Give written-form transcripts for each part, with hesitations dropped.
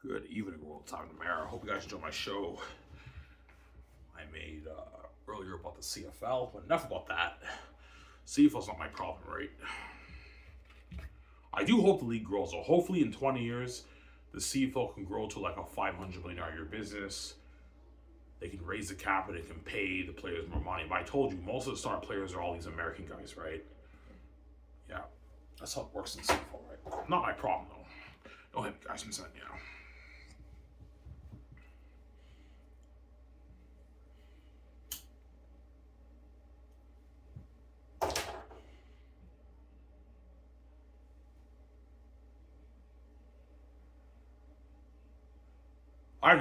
Good evening, World Time Tomorrow. I hope you guys enjoyed my show I made earlier about the CFL, but enough about that. CFL's not my problem, right? I do hope the league grows. So hopefully in 20 years, the CFL can grow to like a $500 million a year business. They can raise the cap and they can pay the players more money. But I told you, most of the star players are all these American guys, right? Yeah, that's how it works in CFL, right? Not my problem, though. Don't hit me, guys. I'm saying,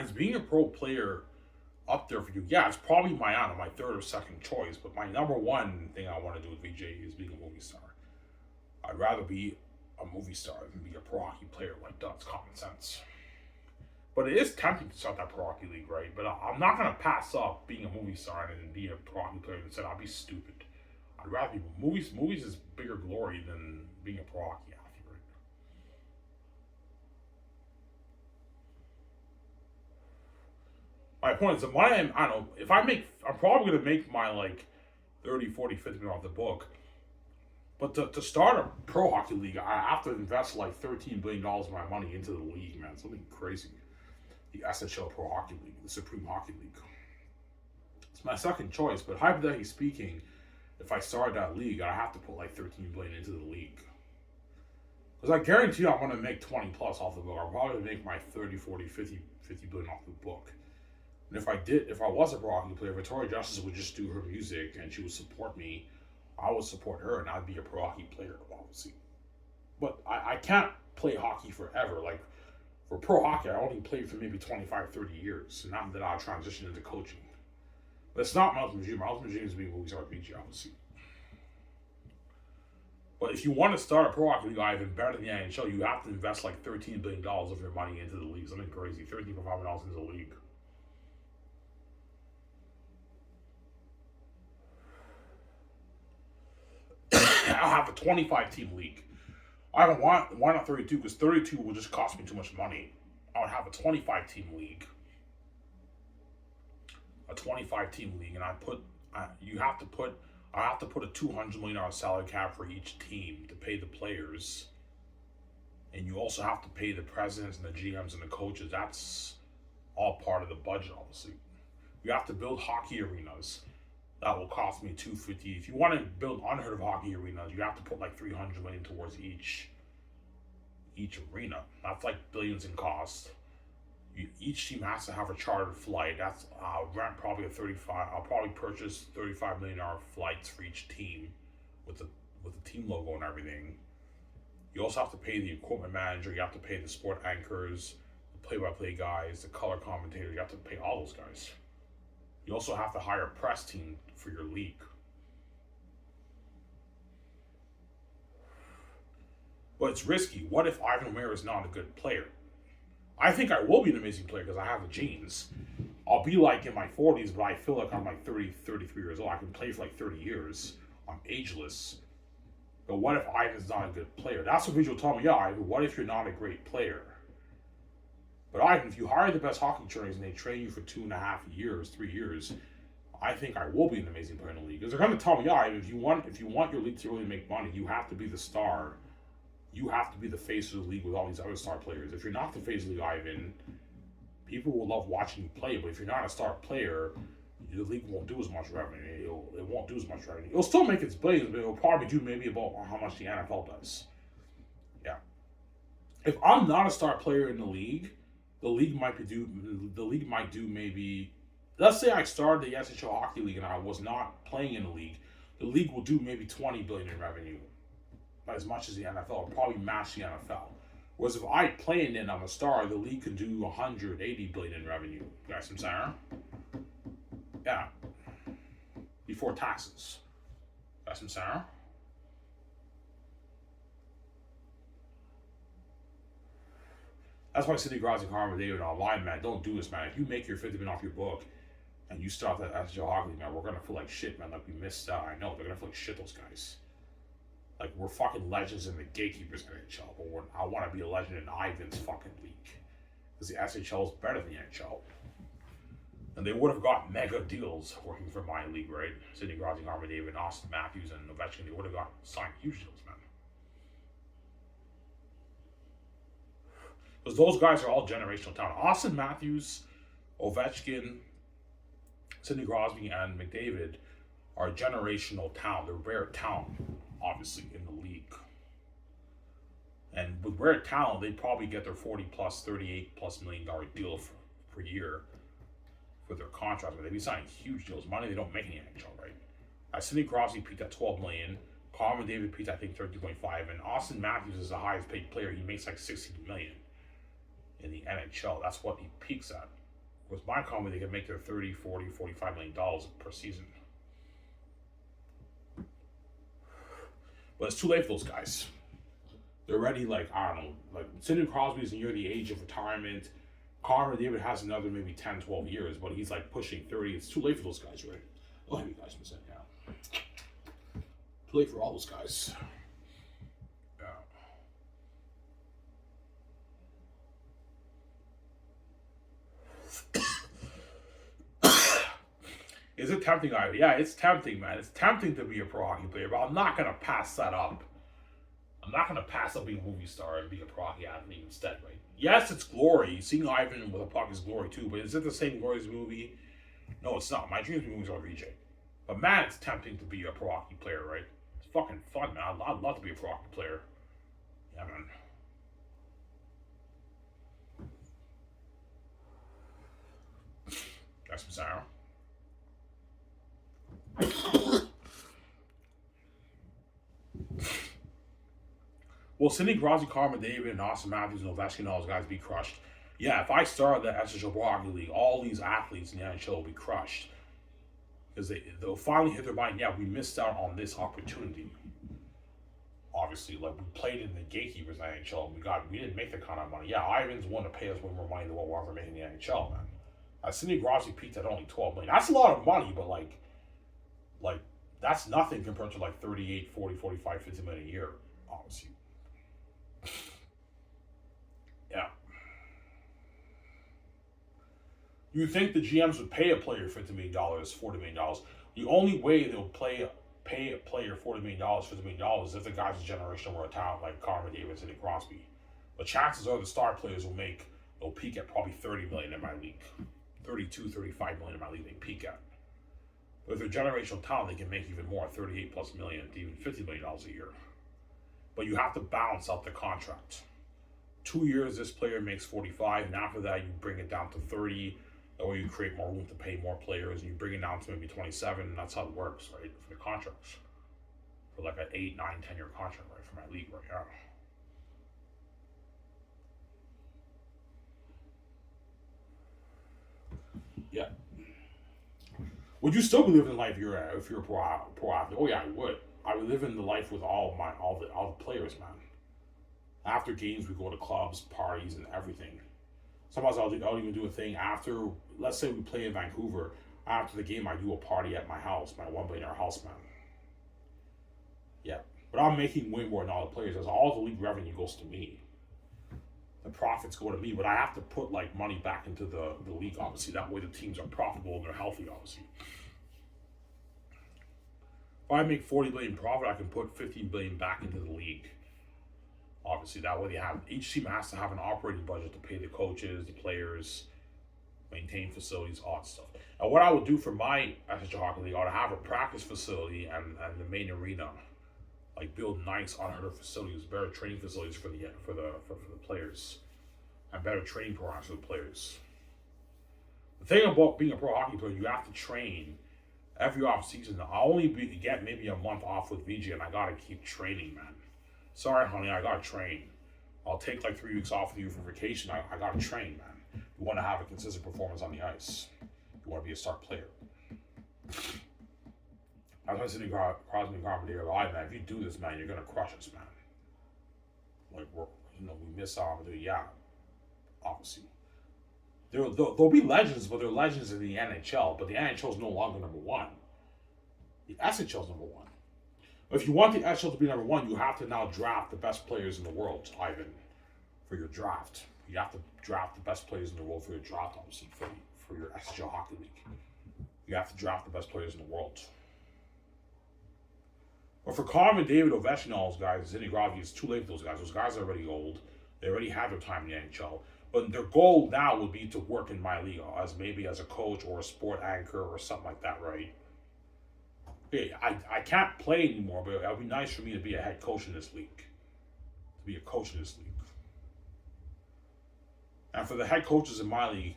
Is being a pro player up there for you? Yeah, it's probably my third or second choice, but my number one thing I want to do with VJ is being a movie star. I'd rather be a movie star than be a pro hockey player. Like, that's common sense. But it is tempting to start that pro hockey league, right? But I'm not going to pass up being a movie star and be a pro hockey player instead. I'd be stupid. I'd rather be movies. Movies is bigger glory than being a pro hockey athlete, right? My point is that I don't know, if I'm probably going to make my like 30, 40, 50 million off the book. But to start a pro hockey league, I have to invest like $13 billion of my money into the league, man. Something crazy. The SHL Pro Hockey League, the Supreme Hockey League. It's my second choice, but hypothetically speaking, if I started that league, I have to put like 13 billion into the league. Because I guarantee you I'm going to make 20 plus off the book. I'll probably make my 30, 40, 50 billion off the book. And if I was a pro hockey player, Victoria Justice would just do her music and she would support me. I would support her and I'd be a pro hockey player, obviously. But I can't play hockey forever. Like, for pro hockey, I only played for maybe 25, 30 years. And after that, I'll transition into coaching. But it's not my ultimate dream. My ultimate dream is being a movie star RPG, obviously. But if you want to start a pro hockey league, even better than the NHL, you have to invest like $13 billion of your money into the league. Something crazy. $13.5 billion into the league. I'll have a 25-team league. I don't want, why not 32? Because 32 will just cost me too much money. I would have a 25-team league. A 25-team league, and I have to put a $200 million salary cap for each team to pay the players. And you also have to pay the presidents and the GMs and the coaches. That's all part of the budget, obviously. You have to build hockey arenas. That will cost me $250. If you want to build unheard of hockey arenas, you have to put like $300 million towards each arena. That's like billions in cost. Each team has to have a chartered flight. That's rent probably I'll probably purchase $35 million flights for each team with the team logo and everything. You also have to pay the equipment manager. You have to pay the sport anchors, the play-by-play guys, the color commentator. You have to pay all those guys. You also have to hire a press team for your league. But it's risky. What if Ivan O'Meara is not a good player? I think I will be an amazing player because I have the genes. I'll be like in my 40s, but I feel like I'm like 30, 33 years old. I can play for like 30 years. I'm ageless. But what if Ivan's not a good player? That's what people tell me. Yeah, Ivan, what if you're not a great player? But Ivan, if you hire the best hockey trainers and they train you for 2.5 years, 3 years, I think I will be an amazing player in the league. Because they're going to tell me, yeah, Ivan, if you want your league to really make money, you have to be the star. You have to be the face of the league with all these other star players. If you're not the face of the league, Ivan, people will love watching you play. But if you're not a star player, the league won't do as much revenue. It won't do as much revenue. It'll still make its billions, but it'll probably do maybe about how much the NFL does. Yeah. If I'm not a star player in the league might do maybe. Let's say I started the SHL Hockey League and I was not playing in the league will do maybe $20 billion in revenue. Not as much as the NFL. It'll probably match the NFL. Whereas if I play in it and I'm a star, the league can do $180 billion in revenue. You guys, I'm saying? Yeah. Before taxes. That's what I'm saying? That's why City Grods and Carmen David online, man, don't do this, man. If you make your 50 minutes off your book and you start that SHL Hockey League, man, we're gonna feel like shit, man. Like we missed out. I know they're gonna feel like shit, those guys. Like, we're fucking legends in the gatekeepers NHL, but I want to be a legend in Ivan's fucking league. because the SHL is better than the NHL. And they would have got mega deals working for my league, right? Sidney Crosby, Connor McDavid, Austin Matthews, and Ovechkin, they would have got signed huge deals, man. Because those guys are all generational talent. Austin Matthews, Ovechkin, Sidney Crosby, and McDavid are generational talent. They're rare talent, obviously, in the league. And with rare talent, they'd probably get their 40 plus, 38 plus $1 million deal per year for their contracts. But they'd be signing huge deals. Money they don't make in the NHL, right? Sidney Crosby peaked at $12 million. Connor McDavid peaked, I think, 13.5. And Austin Matthews is the highest paid player. He makes like $16 million in the NHL. That's what he peaks at. With my company, they can make their 30, 40, $45 million per season. But it's too late for those guys. They're already like, I don't know, like Sidney Crosby's near the age of retirement. Connor McDavid has another maybe 10, 12 years, but he's like pushing 30. It's too late for those guys, right? Oh, you guys missing out. Too late for all those guys. Is it tempting, Ivy? Yeah, it's tempting, man. It's tempting to be a pro hockey player, but I'm not going to pass that up. I'm not going to pass up being a movie star and being a pro hockey athlete instead, right? Yes, it's glory. Seeing Ivan with a puck is glory too, but is it the same glory as a movie? No, it's not. My dreams movies are VJ. But man, it's tempting to be a pro hockey player, right? It's fucking fun, man. I'd love to be a pro hockey player. Yeah, man. That's bizarre. Will Sidney Crosby, Connor McDavid, and Austin Matthews, and Ovechkin, and all those guys be crushed? Yeah, if I started the SHL Pro Hockey League, all these athletes in the NHL will be crushed. Because they'll finally hit their mind, yeah, we missed out on this opportunity. Obviously, like, we played in the gatekeepers in the NHL, and we didn't make that kind of money. Yeah, Ivan's willing to pay us way more money than what we're ever making in the NHL, man. Sidney Crosby peaked at only $12 million. That's a lot of money, but like that's nothing compared to like 38, 40, 45, 50 million a year, obviously. Yeah. You think the GMs would pay a player $50 million, $40 million? The only way they'll pay a player $40 million, $50 million is if the guy's a generational world talent like Connor McDavid and Sidney Crosby. But chances are the star players they'll peak at probably 30 million in my league. 32, 35 million in my league they peak at. But if they're generational talent, they can make even more, 38 plus million to even $50 million a year. But you have to balance out the contract. 2 years, this player makes 45, and after that, you bring it down to 30. That way you create more room to pay more players, and you bring it down to maybe 27, and that's how it works, right? For the contracts. For like an 8, 9, 10-year contract, right? For my league right now. Yeah. Would you still be living life if you're a pro athlete? Oh yeah, I would. I would live in the life with all the players, man. After games, we go to clubs, parties, and everything. Sometimes I'll even do a thing after. Let's say we play in Vancouver. After the game, I do a party at my house, my $1 billion house, man. Yeah, but I'm making way more than all the players. As all the league revenue goes to me. The profits go to me, but I have to put like money back into the league, obviously. That way the teams are profitable and they're healthy, obviously. If I make 40 billion profit, I can put 15 billion back into the league. Obviously, that way each team has to have an operating budget to pay the coaches, the players, maintain facilities, all that stuff. And what I would do for my SHL Hockey League, I would have a practice facility and the main arena. Like build nice unheard of facilities, better training facilities for the players, and better training programs for the players. The thing about being a pro hockey player, you have to train every off season. I only get maybe a month off with VJ, and I gotta keep training, man. Sorry, honey, I gotta train. I'll take like 3 weeks off with you for vacation. I gotta train, man. You want to have a consistent performance on the ice. You want to be a star player. I was Sidney Crosby and Connor McDavid, man, if you do this, man, you're gonna crush us, man. Like we miss out on it. Yeah, obviously. There'll be legends, but they're legends in the NHL. But the NHL is no longer number one. The SHL is number one. But if you want the SHL to be number one, you have to now draft the best players in the world, Ivan, for your draft. You have to draft the best players in the world for your draft, obviously, for your SHL Hockey League. You have to draft the best players in the world. But for Connor McDavid, Ovechkin, all those guys, Zinni Groggy, it's too late for those guys. Those guys are already old. They already had their time in the NHL. But their goal now would be to work in my league as maybe as a coach or a sport anchor or something like that, right? Hey, I can't play anymore, but it would be nice for me to be a head coach in this league. To be a coach in this league. And for the head coaches in my league,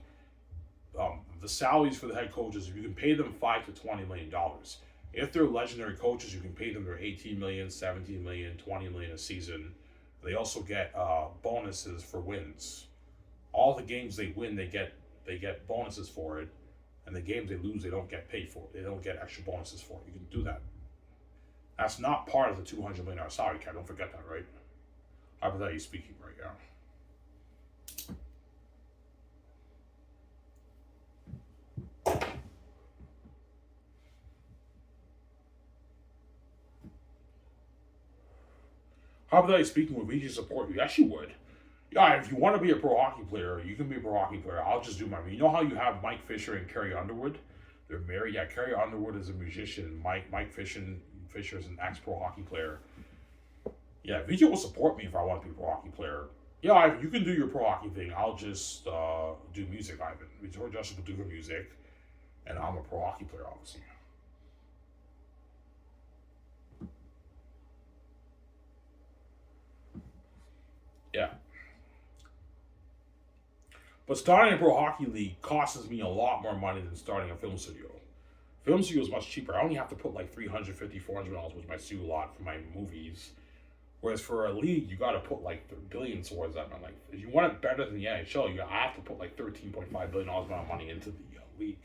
the salaries for the head coaches, you can pay them $5 to $20 million. If they're legendary coaches, you can pay them their 18 million, 17 million, 20 million a season. They also get bonuses for wins. All the games they win, they get bonuses for it, and the games they lose, they don't get paid for it. They don't get extra bonuses for it. You can do that. That's not part of the $200 million salary cap. Don't forget that, right? Hypothetically speaking, right? Yeah. Hypothetically speaking, would we just support you? Yes, you would. Yeah, if you want to be a pro hockey player, you can be a pro hockey player. I'll just do my. You know how you have Mike Fisher and Carrie Underwood? They're married. Yeah, Carrie Underwood is a musician. Mike Fisher is an ex-pro hockey player. Yeah, VJ will support me if I want to be a pro hockey player. Yeah, Ivan, you can do your pro hockey thing. I'll just do music, Ivan. Victoria Justice will do her music, and I'm a pro hockey player, obviously. Yeah. But starting a pro hockey league costs me a lot more money than starting a film studio. Film studio is much cheaper. I only have to put like $350, $400, which might sue a lot for my movies. Whereas for a league, you got to put like billions towards that. Man. Like, if you want it better than the NHL, I have to put like $13.5 billion amount of money into the league.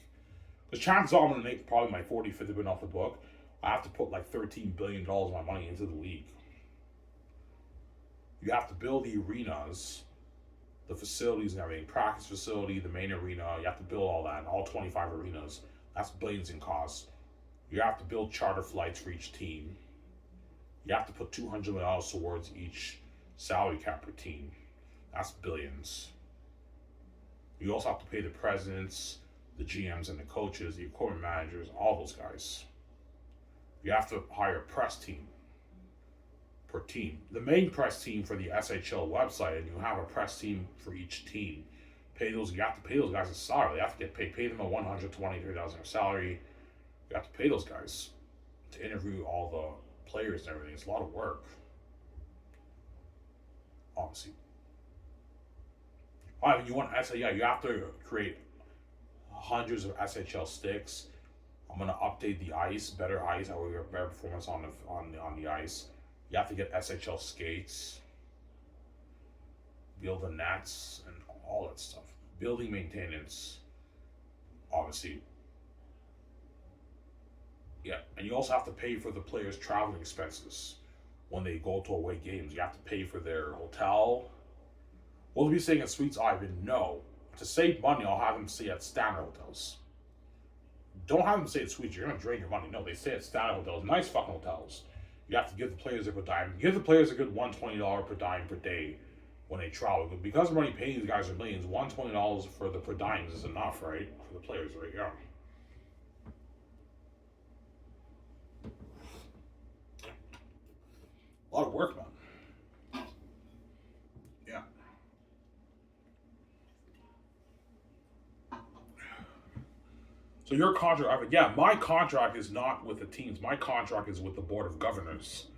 Because chances are I'm going to make probably my 40, 50 billion off the book. I have to put like $13 billion of my money into the league. You have to build the arenas, the facilities and everything, practice facility, the main arena. You have to build all that, all 25 arenas. That's billions in costs. You have to build charter flights for each team. You have to put $200 million towards each salary cap per team. That's billions. You also have to pay the presidents, the GMs and the coaches, the equipment managers, all those guys. You have to hire a press team per team. The main press team for the SHL website, and you have a press team for each team. You have to pay those guys a salary. They have to get paid. Pay them a $123,000 salary. You have to pay those guys to interview all the players and everything. It's a lot of work. Obviously. I mean, you want you have to create hundreds of SHL sticks. I'm gonna update the ice, better ice. I will get better performance on the ice. You have to get SHL skates, build the nets, and all that stuff. Building maintenance, obviously. Yeah, and you also have to pay for the players' traveling expenses when they go to away games. You have to pay for their hotel. Will they be staying at suites, Ivan? No. To save money, I'll have them stay at standard hotels. Don't have them stay at suites. You're going to drain your money. No, they stay at standard hotels. Nice fucking hotels. You have to give the players a good dime. Give the players a good $120 per dime per day when they travel. Because I'm already paying these guys their millions, $120 for the per dimes is enough, right? For the players, right? Yeah. A lot of work, man. Yeah. So your contract, yeah, my contract is not with the teams. My contract is with the board of governors.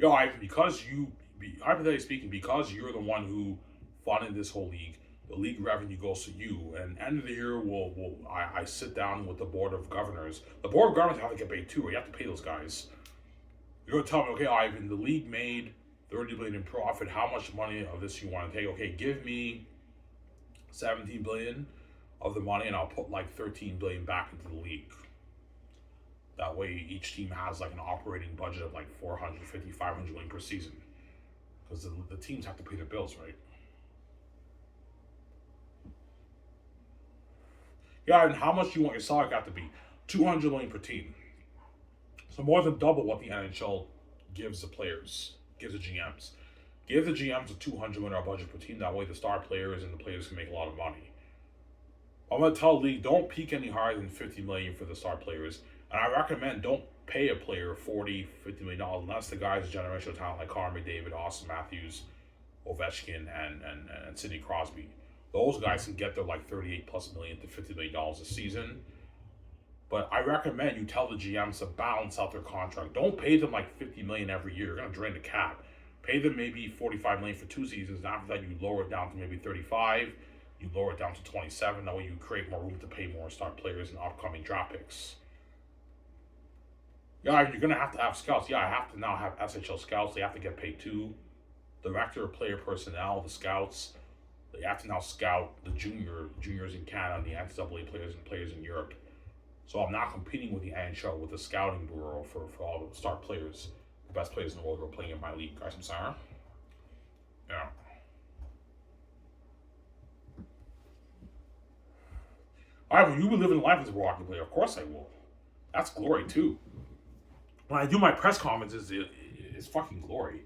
Hypothetically speaking, because you're the one who funded this whole league, the league revenue goes to you. And end of the year, I sit down with the board of governors. The board of governors have to get paid too. You have to pay those guys. You're gonna tell me, okay, Ivan, the league made $30 billion in profit. How much money of this you want to take? Okay, give me $17 billion of the money, and I'll put like $13 billion back into the league. That way, each team has like an operating budget of like $450, $500 million per season, because the teams have to pay their bills, right? Yeah, and how much do you want your salary cap to be? $200 million per team. So more than double what the NHL gives the players, gives the GMs. Give the GMs a $200 million budget per team. That way, the star players and the players can make a lot of money. I'm gonna tell the league, don't peak any higher than $50 million for the star players, and I recommend don't pay a player $40-50 million unless the guy's a generational talent like Connor McDavid, Austin Matthews, Ovechkin, and Sidney Crosby. Those guys can get their like $38+ million to $50 million a season. But I recommend you tell the GMs to balance out their contract. Don't pay them like $50 million every year. You're gonna drain the cap. Pay them maybe $45 million for 2 seasons. And after that, you lower it down to maybe 35. You lower it down to 27. That way, you create more room to pay more star players and upcoming draft picks. Yeah, you're gonna have to have scouts. Yeah, I have to now have SHL scouts. They have to get paid too. Director of player personnel, the scouts. They have to now scout the juniors in Canada, and the NCAA players and players in Europe. So I'm not competing with the NHL, with the scouting bureau for all the star players, the best players in the world who are playing in my league. Guys, I'm sorry. Yeah. Will you be living life as a pro hockey player? Of course I will. That's glory too. When I do my press conferences, it's fucking glory.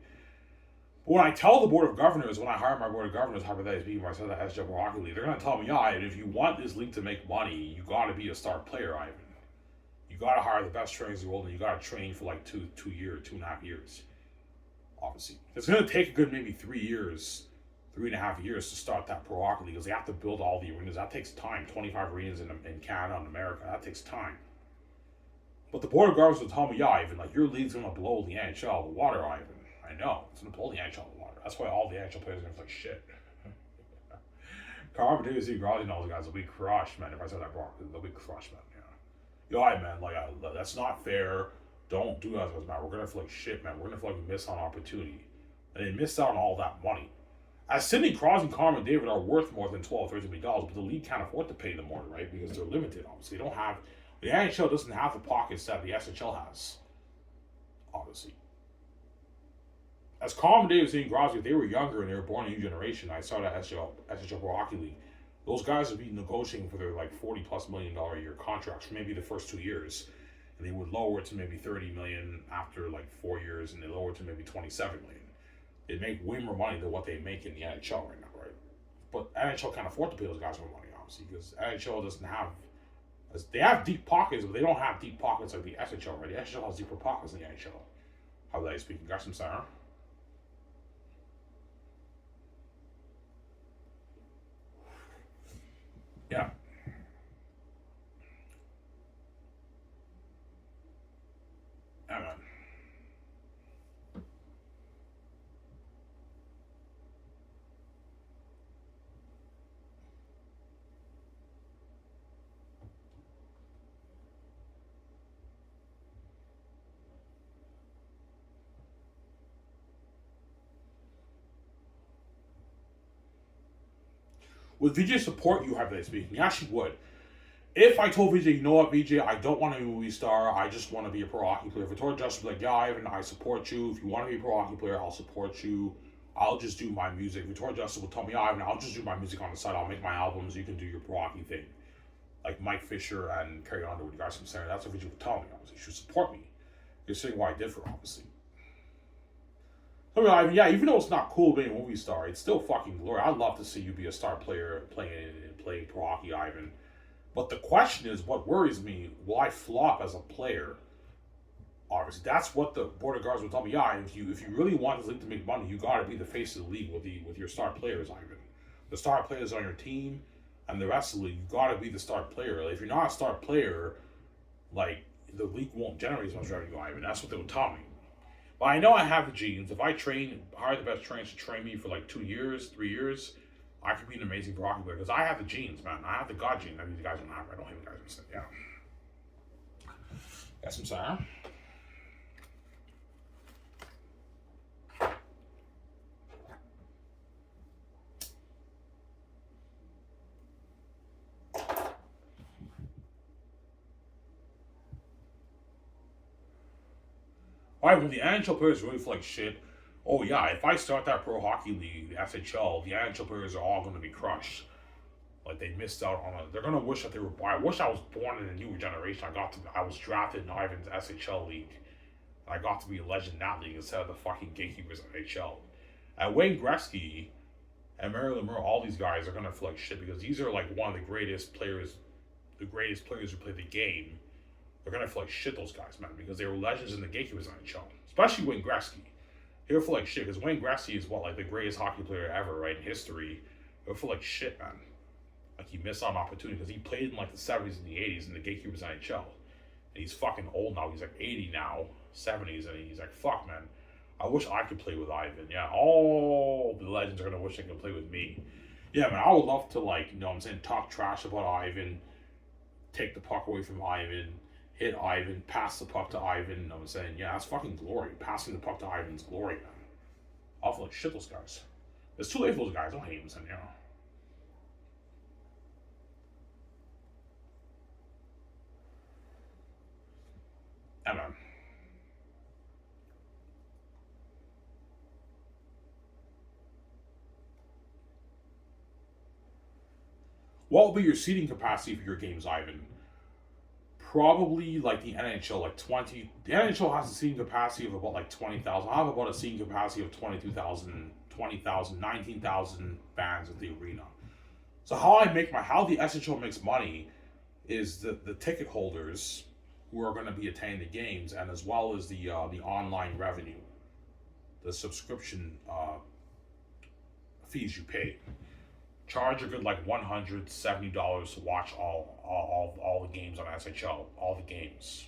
But when I tell the board of governors, when I hire my board of governors, hypothetically speaking, when I said the SHL Pro Hockey League, they're going to tell me, yeah, if you want this league to make money, you got to be a star player, Ivan. You got to hire the best trainers in the world, and you got to train for like 2.5 years. Obviously, it's going to take a good maybe 3.5 years to start that Pro Hockey League, because they have to build all the arenas. That takes time. 25 arenas in Canada and America. That takes time. But the board of governors will tell me, yeah, Ivan, like your league's going to blow the NHL the water, Ivan. I know. It's going to blow the NHL the water. That's why all the NHL players are going to be like, shit. Carl Davis, Grozzy, and all those guys will be crushed, man. If I said that wrong, they'll be crushed, man. Yeah. Yo, right, man. Like, that's not fair. Don't do that, man. We're going to feel like shit, man. We're going to feel like we missed on opportunity. And they missed out on all that money. As Sidney Crosby and Connor McDavid are worth more than $12-13 million, but the league can't afford to pay them more, right? Because they're limited, obviously. They don't have... The NHL doesn't have the pockets that the SHL has, obviously. As Connor McDavid and Crosby, if they were younger and they were born in a new generation, I saw that SHL Pro Hockey League, those guys would be negotiating for their like $40+ million a year contracts for maybe the first 2 years. And they would lower it to maybe $30 million after like 4 years, and they lower it to maybe $27 million. They make way more money than what they make in the NHL right now, right? But NHL can't afford to pay those guys more money, obviously, because NHL doesn't have... They have deep pockets, but they don't have deep pockets like the SHL, right? The SHL has deeper pockets than the NHL. How would I speak? Got some Sarah? Yeah. Yeah, man. Would VJ support you, hypothetically speaking? Yeah, she would. If I told VJ, you know what, VJ, I don't want to be a movie star, I just want to be a pro hockey player. If I told Justin, like, yeah, Ivan, I support you. If you want to be a pro hockey player, I'll support you. I'll just do my music. If Victoria Justice will tell me, yeah, Ivan, I'll just do my music on the side. I'll make my albums. You can do your pro hockey thing. Like Mike Fisher and Carrie Underwood, you guys from Sarah. That's what VJ would tell me. Obviously, she should support me. You're saying what I did for her, obviously. I mean, Ivan, yeah, even though it's not cool being a movie star, it's still fucking glory. I'd love to see you be a star player playing pro hockey, Ivan. But the question is, what worries me, will I flop as a player? Obviously, that's what the board of guards will tell me. Yeah, if you really want this league to make money, you got to be the face of the league with your star players, Ivan. The star players on your team and the rest of the league, you got to be the star player. Like, if you're not a star player, like, the league won't generate as much revenue, Ivan. That's what they would tell me. But I know I have the genes. If I hire the best trainers to train me for like 2 years, 3 years, I could be an amazing pro hockey player because I have the genes, man. I have the God gene that these guys don't have. I don't have the guys that, yeah. Yes, I'm sorry. Alright, when the NHL players really feel like shit, oh yeah, if I start that pro hockey league, the SHL, the NHL players are all going to be crushed. Like they missed out on it. They're going to wish that they were born. I wish I was born in a newer generation. I was drafted in Ivan's SHL league. I got to be a legend in that league instead of the fucking gatekeepers of NHL. And Wayne Gretzky and Mario Lemieux, all these guys are gonna feel like shit because these are like one of the greatest players who play the game. They're gonna feel like shit, those guys, man, because they were legends in the Gatekeepers NHL. Especially Wayne Gretzky. He'll feel like shit because Wayne Gretzky is what, like the greatest hockey player ever, right, in history. He'll feel like shit, man. Like he missed on an opportunity because he played in like the 70s and the 80s in the Gatekeepers NHL. And he's fucking old now. He's like 80 now, 70s, and he's like, fuck, man. I wish I could play with Ivan. Yeah, all the legends are gonna wish they could play with me. Yeah, man, I would love to, like, you know what I'm saying, talk trash about Ivan, take the puck away from Ivan, hit Ivan, pass the puck to Ivan. You know what I'm saying? Yeah, that's fucking glory. Passing the puck to Ivan's glory, man. I'll feel like shit, those guys. It's too late for those guys. Don't hate them, you know. Yeah, man. What will be your seating capacity for your games, Ivan? Probably like the NHL, like 20. The NHL has a seating capacity of about like 20,000. I have about a seating capacity of 22,000, 20,000, 19,000 fans at the arena. So how the SHL makes money is the ticket holders who are going to be attending the games, and as well as the online revenue, the subscription fees you pay. Charge a good like $170 to watch all the games on SHL, all the games.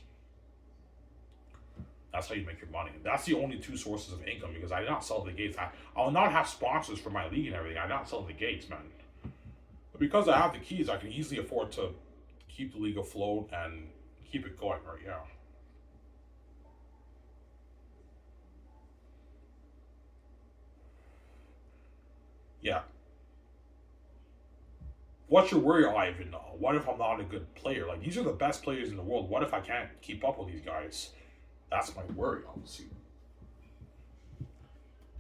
That's how you make your money. That's the only two sources of income because I did not sell the gates. I will not have sponsors for my league and everything. I did not sell the gates, man. But because I have the keys, I can easily afford to keep the league afloat and keep it going right now. Yeah. What's your worry, Ivan? What if I'm not a good player? Like, these are the best players in the world. What if I can't keep up with these guys? That's my worry, obviously.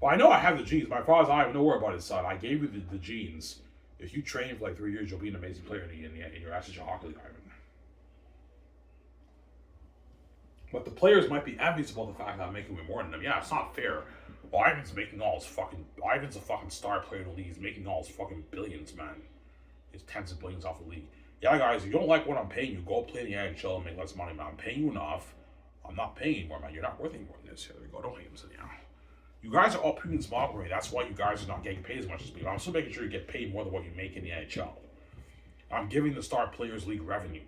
Well, I know I have the genes. My father's, I have no worry about his son. I gave you the genes. If you train for like 3 years, you'll be an amazing player in your SHL Hockey League, Ivan. But the players might be envious about the fact that I'm making way more than them. Yeah, it's not fair. Well, Ivan's a fucking star player in the league. He's making all his fucking billions, man. He's tens of billions off the league. Yeah, guys, if you don't like what I'm paying you, go play in the NHL and make less money, man. I'm paying you enough. I'm not paying you more, man. You're not worth any more than this. Here we go. Don't hate him, so yeah. You guys are all premium small for me. That's why you guys are not getting paid as much as me. I'm still making sure you get paid more than what you make in the NHL. I'm giving the star players league revenue.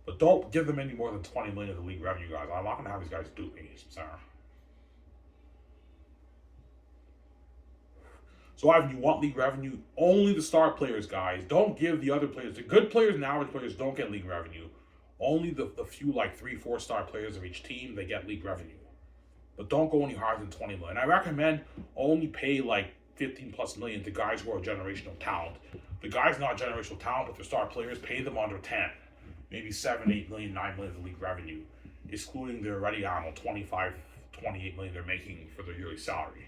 But don't give them any more than 20 million of the league revenue, guys. I'm not gonna have these guys do me. Sorry. So Ivan, you want league revenue? Only the star players, guys. Don't give the other players. The good players and average players don't get league revenue. Only the few like 3-4 star players of each team, they get league revenue. But don't go any higher than 20 million. I recommend only pay like 15 plus million to guys who are generational talent. The guys not generational talent, but they're star players, pay them under 10. Maybe 7, 8 million, 9 million of league revenue, excluding their already, I don't know, 25, 28 million they're making for their yearly salary.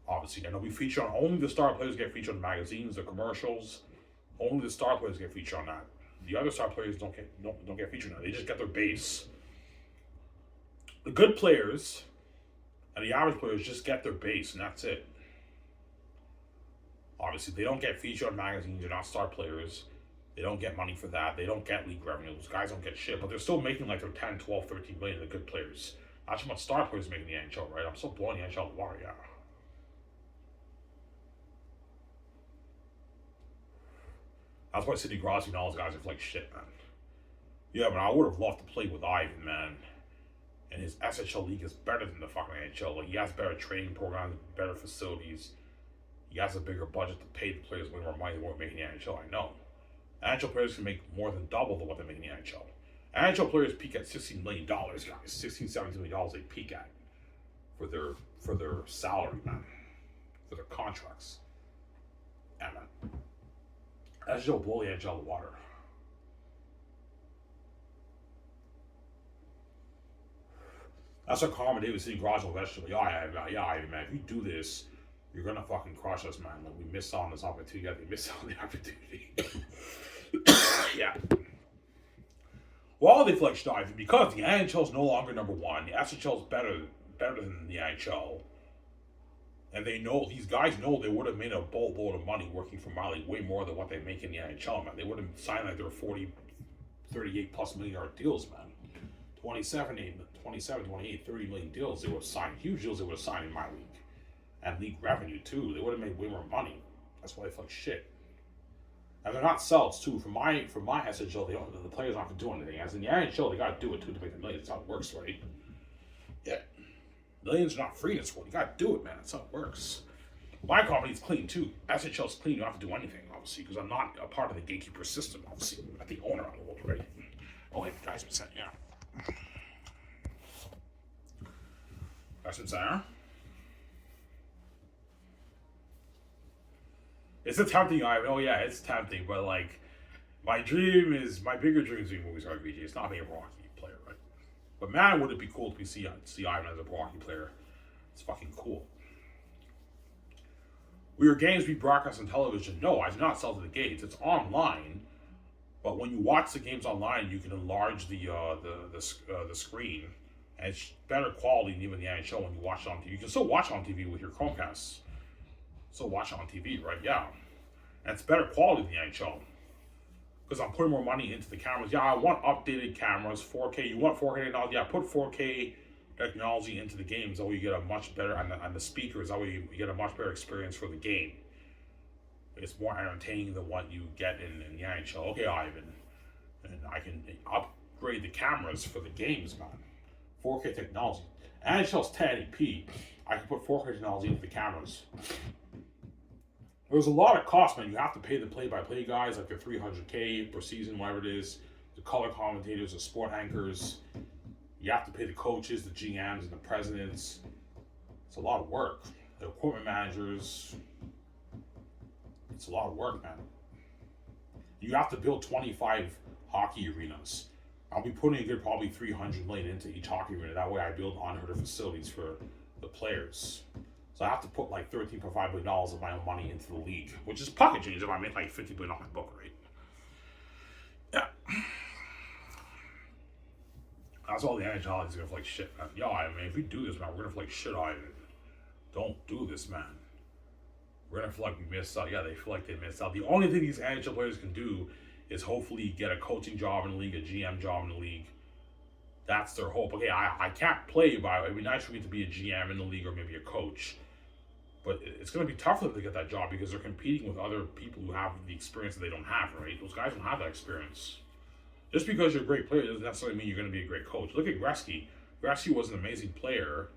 Obviously, and we feature on only the star players get featured on magazines, the commercials. Only the star players get featured on that. The other star players don't get featured on that. They just get their base. The good players and the average players just get their base, and that's it. Obviously, they don't get featured on magazines. They're not star players. They don't get money for that. They don't get league revenue. Those guys don't get shit, but they're still making like their 10, 12, 13 million, the good players. That's what star players make in the NHL, right? I'm still blowing the NHL the water, yeah. That's why Sidney Crosby and all those guys are like shit, man. Yeah, but I would have loved to play with Ivan, man. And his SHL league is better than the fucking NHL. Like, he has better training programs, better facilities. He has a bigger budget to pay the players way more money than what we're making in the NHL, I know. NHL players can make more than double than what they make in the NHL. NHL players peak at $16 million, guys. $16, $17 million they peak at for their salary, man. For their contracts. Yeah, man. SHL blow the NHL the water. That's a common David City Garage and Vegetable. Yeah, man. If you do this, you're gonna fucking crush us, man. Like, we missed on this opportunity. Yeah, they missed on the opportunity. Yeah. Well, they flexed Ivan because the NHL is no longer number one. The SHL is better than the NHL. And they know, these guys know they would have made a boatload of money working for my league, way more than what they make in the NHL, man. They would have signed like their 40, 38 plus million dollar deals, man. 28, 30 million deals. They would have signed huge deals. They would have signed in my league. And league revenue, too. They would have made way more money. That's why they feel like shit. And they're not sellouts, too. For my SHL, the players don't have to do anything. As in the NHL, they got to do it, too, to make the millions. That's how it works, right? Yeah. Millions are not free in this world. You got to do it, man. That's how it works. My company's clean, too. SHL's clean. You don't have to do anything, obviously, because I'm not a part of the gatekeeper system, obviously. I'm not the owner of the world, right? Oh, hey, guys, been sent, yeah. Guys, been sent, huh? It's a tempting, Ivan. Oh yeah, it's tempting, but like, my bigger dream is being movie star VJ. It's not being a pro hockey player, right? But man, would it be cool to see Ivan as a pro hockey player? It's fucking cool. Will your games be broadcast on television? No, I do not sell to the gates. It's online, but when you watch the games online, you can enlarge the screen, and it's better quality than even the NHL when you watch it on TV. You can still watch it on TV with your Chromecasts. So watch it on TV, right? Yeah. And it's better quality than the NHL. Because I'm putting more money into the cameras. Yeah, I want updated cameras, 4K. You want 4K technology? Yeah, put 4K technology into the games. That way you get a much better, and the speakers, that way you get a much better experience for the game. It's more entertaining than what you get in the NHL. Okay, Ivan. And I can upgrade the cameras for the games, man. 4K technology. NHL's 1080p. I can put 4K technology into the cameras. There's a lot of cost, man. You have to pay the play-by-play guys, like their $300K per season, whatever it is. The color commentators, the sport anchors. You have to pay the coaches, the GMs, and the presidents. It's a lot of work. The equipment managers. It's a lot of work, man. You have to build 25 hockey arenas. I'll be putting a good probably $300 million into each hockey arena. That way I build unheard of facilities for the players. So I have to put like $13.5 million of my own money into the league, which is pocket change if I make like $50 million off my book, right? Yeah. That's all the NHL is gonna feel like shit, man. Yo, I mean, if we do this, man, we're gonna feel like shit on it. Don't do this, man. We're gonna feel like we missed out. Yeah, they feel like they missed out. The only thing these NHL players can do is hopefully get a coaching job in the league, a GM job in the league. That's their hope. Okay, I can't play, but it'd be nice for me to be a GM in the league or maybe a coach. But it's going to be tough for them to get that job because they're competing with other people who have the experience that they don't have, right? Those guys don't have that experience. Just because you're a great player doesn't necessarily mean you're going to be a great coach. Look at Gretzky. Gretzky was an amazing player,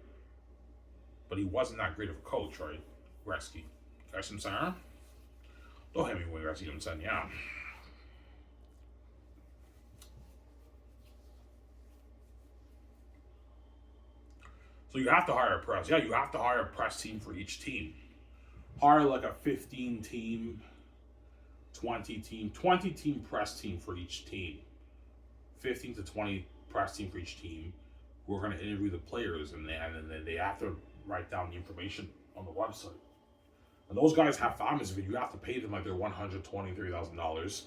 but he wasn't that great of a coach, right? Gretzky. Guys, I'm saying? Don't hit me when Gretzky, I'm saying, yeah. So you have to hire a press. Yeah, you have to hire a press team for each team. Hire like a 15 team, 20 team press team for each team. 15 to 20 press team for each team. Who are going to interview the players, and then they have to write down the information on the website. And those guys have families, but you have to pay them like their $120,000, $3,000.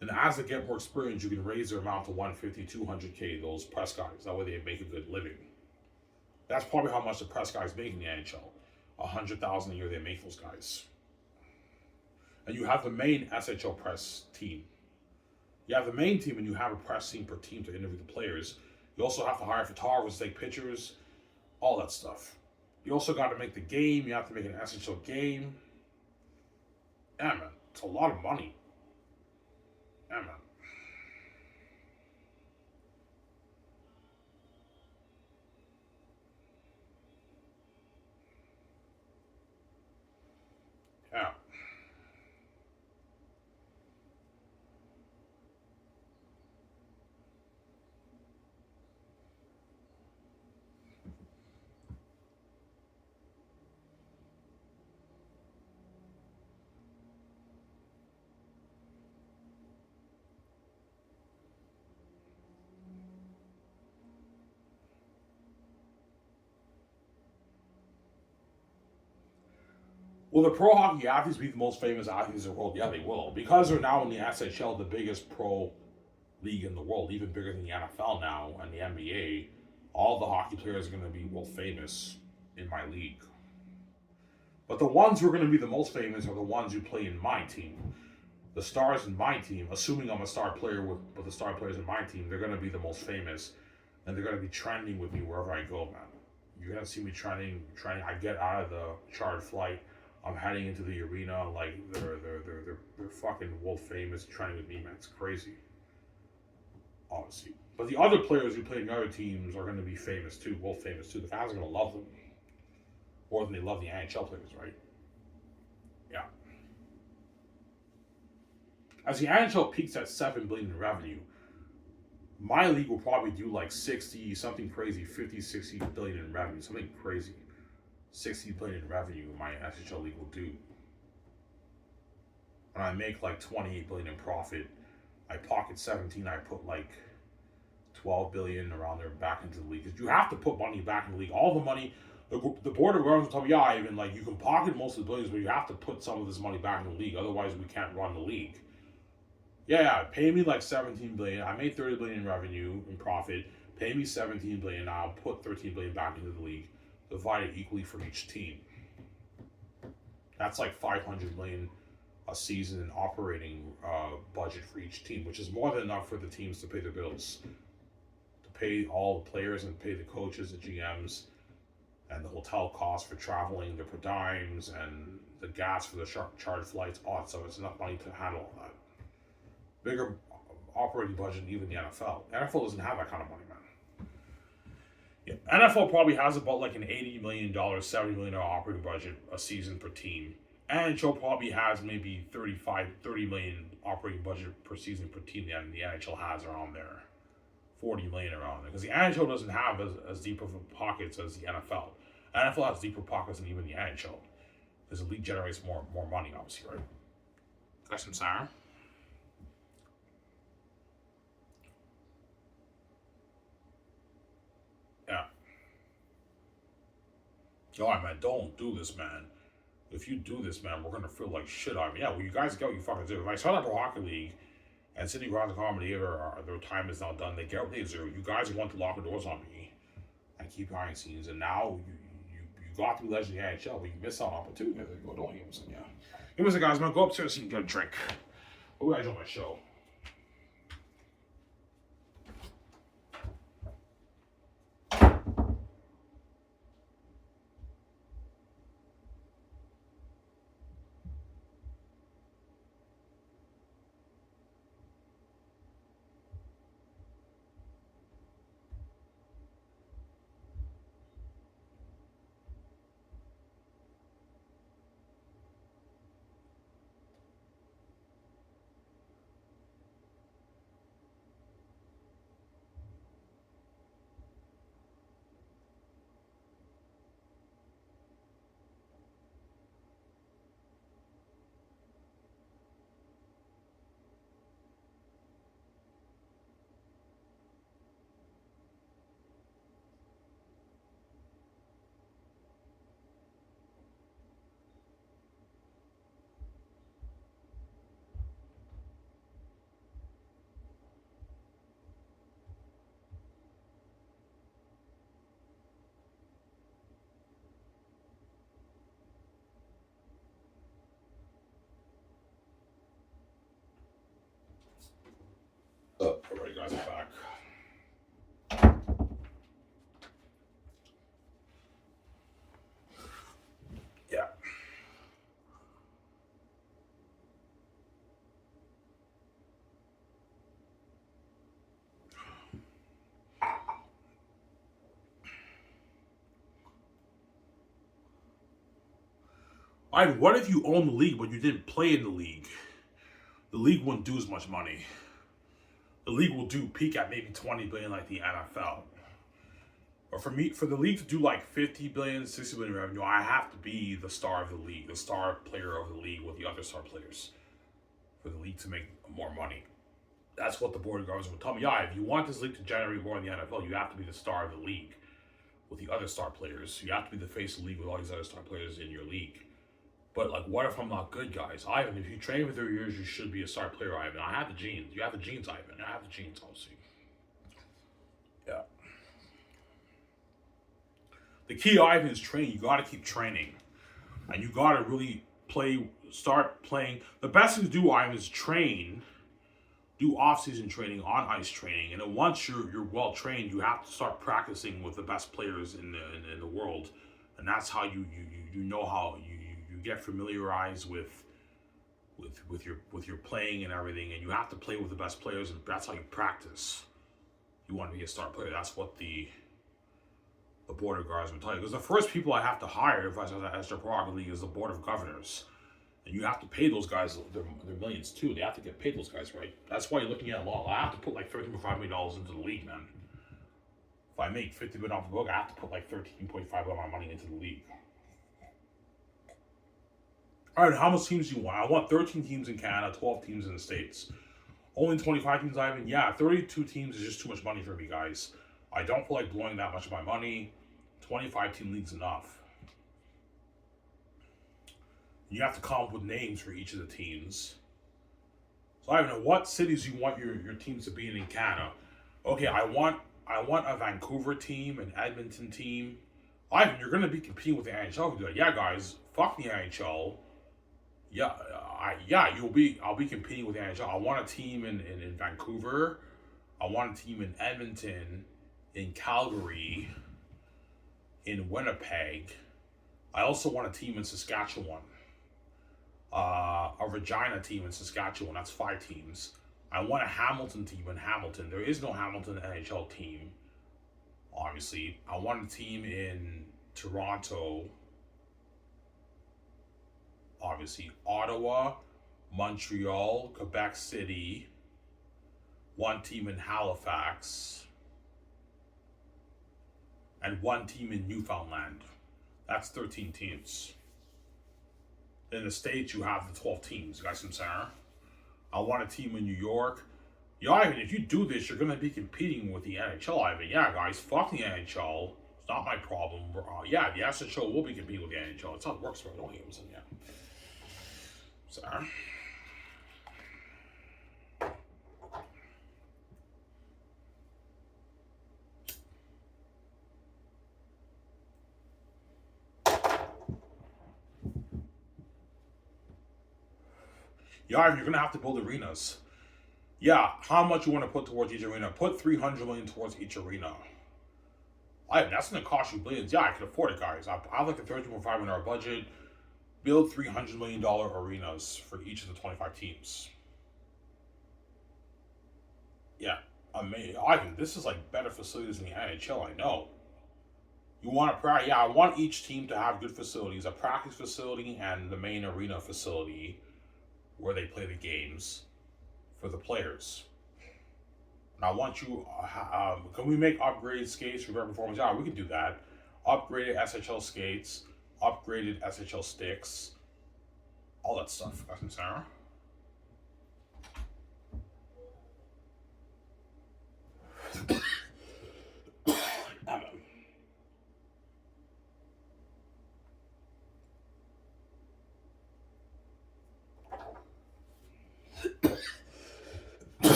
And as they get more experience, you can raise their amount to $150,000, $200K. Those press guys. That way they make a good living. That's probably how much the press guys make in the NHL. $100,000 a year they make, those guys. And you have the main SHL press team. You have the main team, and you have a press team per team to interview the players. You also have to hire photographers to take pictures, all that stuff. You also got to make the game. You have to make an SHL game. Yeah, man. It's a lot of money. Yeah, man. Yeah. Will the pro hockey athletes be the most famous athletes in the world? Yeah, they will. Because they're now in the SHL, the biggest pro league in the world, even bigger than the NFL now and the NBA, all the hockey players are going to be world famous in my league. But the ones who are going to be the most famous are the ones who play in my team. The stars in my team, assuming I'm a star player with the star players in my team, they're going to be the most famous, and they're going to be trending with me wherever I go, man. You're going to see me trending. I get out of the chartered flight. I'm heading into the arena. Like, they're fucking world famous trending with me, man. It's crazy. Obviously. But the other players who play in other teams are going to be famous too, world famous too. The fans are going to love them more than they love the NHL players, right? Yeah. As the NHL peaks at $7 billion in revenue, my league will probably do like 60, something crazy, 50, 60 billion in revenue, something crazy. 60 billion in revenue my SHL league will do. When I make like 28 billion in profit, I pocket 17, I put like 12 billion around there back into the league. Because you have to put money back in the league. All the money, the board of governors will tell me, yeah, Ivan, like you can pocket most of the billions, but you have to put some of this money back in the league. Otherwise, we can't run the league. Yeah, pay me like 17 billion. I made 30 billion in revenue, in profit. Pay me 17 billion. I'll put 13 billion back into the league. Divide it equally for each team. That's like 500 million a season in operating budget for each team, which is more than enough for the teams to pay their bills, to pay all the players and pay the coaches, the GMs, and the hotel costs for traveling, the per dimes, and the gas for the chartered flights. So it's enough money to handle all that. Bigger operating budget than even the NFL. The NFL doesn't have that kind of money, man. Yeah, NFL probably has about like an $80 million, $70 million operating budget a season per team. NHL probably has maybe 30 million operating budget per season per team than the NHL has around there. 40 million around there. Because the NHL doesn't have as deep of pockets as the NFL. NFL has deeper pockets than even the NHL. Because the league generates more money, obviously, right? Got some siren? Yeah. Yo, man, don't do this, man. If you do this, man, we're gonna feel like shit on me. Yeah, well, you guys get what you fucking do. If I saw that Pro Hockey League and Sidney Crosby and Comedy, their time is not done, they get what they deserve. You guys want to lock the doors on me and keep behind scenes, and now you got to be legend in the NHL, but you miss out on opportunity. Go, don't hear me, yeah. Anyways, guys, man, go upstairs and get a drink. What guys on my show? All right, guys, I'm back. Yeah. What if you own the league but you didn't play in the league? The league wouldn't do as much money. The league will peak at maybe 20 billion like the NFL. But for the league to do like 50 billion, 60 billion revenue, I have to be the star of the league, the star player of the league with the other star players. For the league to make more money. That's what the board of governors will tell me. Yeah, if you want this league to generate more in the NFL, you have to be the star of the league with the other star players. You have to be the face of the league with all these other star players in your league. But like, what if I'm not good, guys? Ivan, if you train for 3 years, you should be a star player, Ivan. I have the genes. You have the genes, Ivan. I have the genes, obviously. Yeah. The key, Ivan, is training. You got to keep training. And you gotta really start playing. The best thing to do, Ivan, is do off-season training, on ice training, and then once you're well trained, you have to start practicing with the best players in the world, and that's how you know how you get familiarized with your playing and everything, and you have to play with the best players, and that's how you practice. You want to be a star player. That's what the board of guards will tell you. Because the first people I have to hire if I was at SHL Pro Hockey League is the board of governors. And you have to pay those guys their millions too. They have to get paid, those guys, right? That's why you're looking at a law. I have to put like $13.5 million into the league, man. If I make $50 million off the book, I have to put like $13.5 million of my money into the league. All right, how much teams do you want? I want 13 teams in Canada, 12 teams in the States. Only 25 teams, Ivan? Yeah, 32 teams is just too much money for me, guys. I don't feel like blowing that much of my money. 25-team league's enough. You have to come up with names for each of the teams. So I don't know what cities you want your teams to be in Canada. Okay, I want a Vancouver team, an Edmonton team. Ivan, you're gonna be competing with the NHL if you do that. Yeah, guys, fuck the NHL. Yeah, I'll be competing with the NHL. I want a team in Vancouver. I want a team in Edmonton, in Calgary, in Winnipeg. I also want a team in Saskatchewan. A Regina team in Saskatchewan. That's 5 teams. I want a Hamilton team in Hamilton. There is no Hamilton NHL team, obviously. I want a team in Toronto. Obviously, Ottawa, Montreal, Quebec City. One team in Halifax. And one team in Newfoundland. That's 13 teams. In the States, you have the 12 teams. You guys from center. I want a team in New York. Yeah, Ivan, if you do this, you're going to be competing with the NHL, Ivan. Yeah, guys, fuck the NHL. It's not my problem. Yeah, the SHL will be competing with the NHL. It's how it works for it. Yeah. Sorry. Yeah, you're gonna have to build arenas. Yeah, how much you want to put towards each arena? Put $300 million towards each arena. That's gonna cost you billions. Yeah, I can afford it, guys. I have like a $13.5 million budget. Build $300 million arenas for each of the 25 teams. Yeah, Ivan, this is like better facilities in the NHL. I know. You want to I want each team to have good facilities, a practice facility and the main arena facility where they play the games for the players. And I want you, can we make upgraded skates for better performance? Yeah, we can do that. Upgraded SHL skates, upgraded SHL sticks, all that stuff. That's Sarah.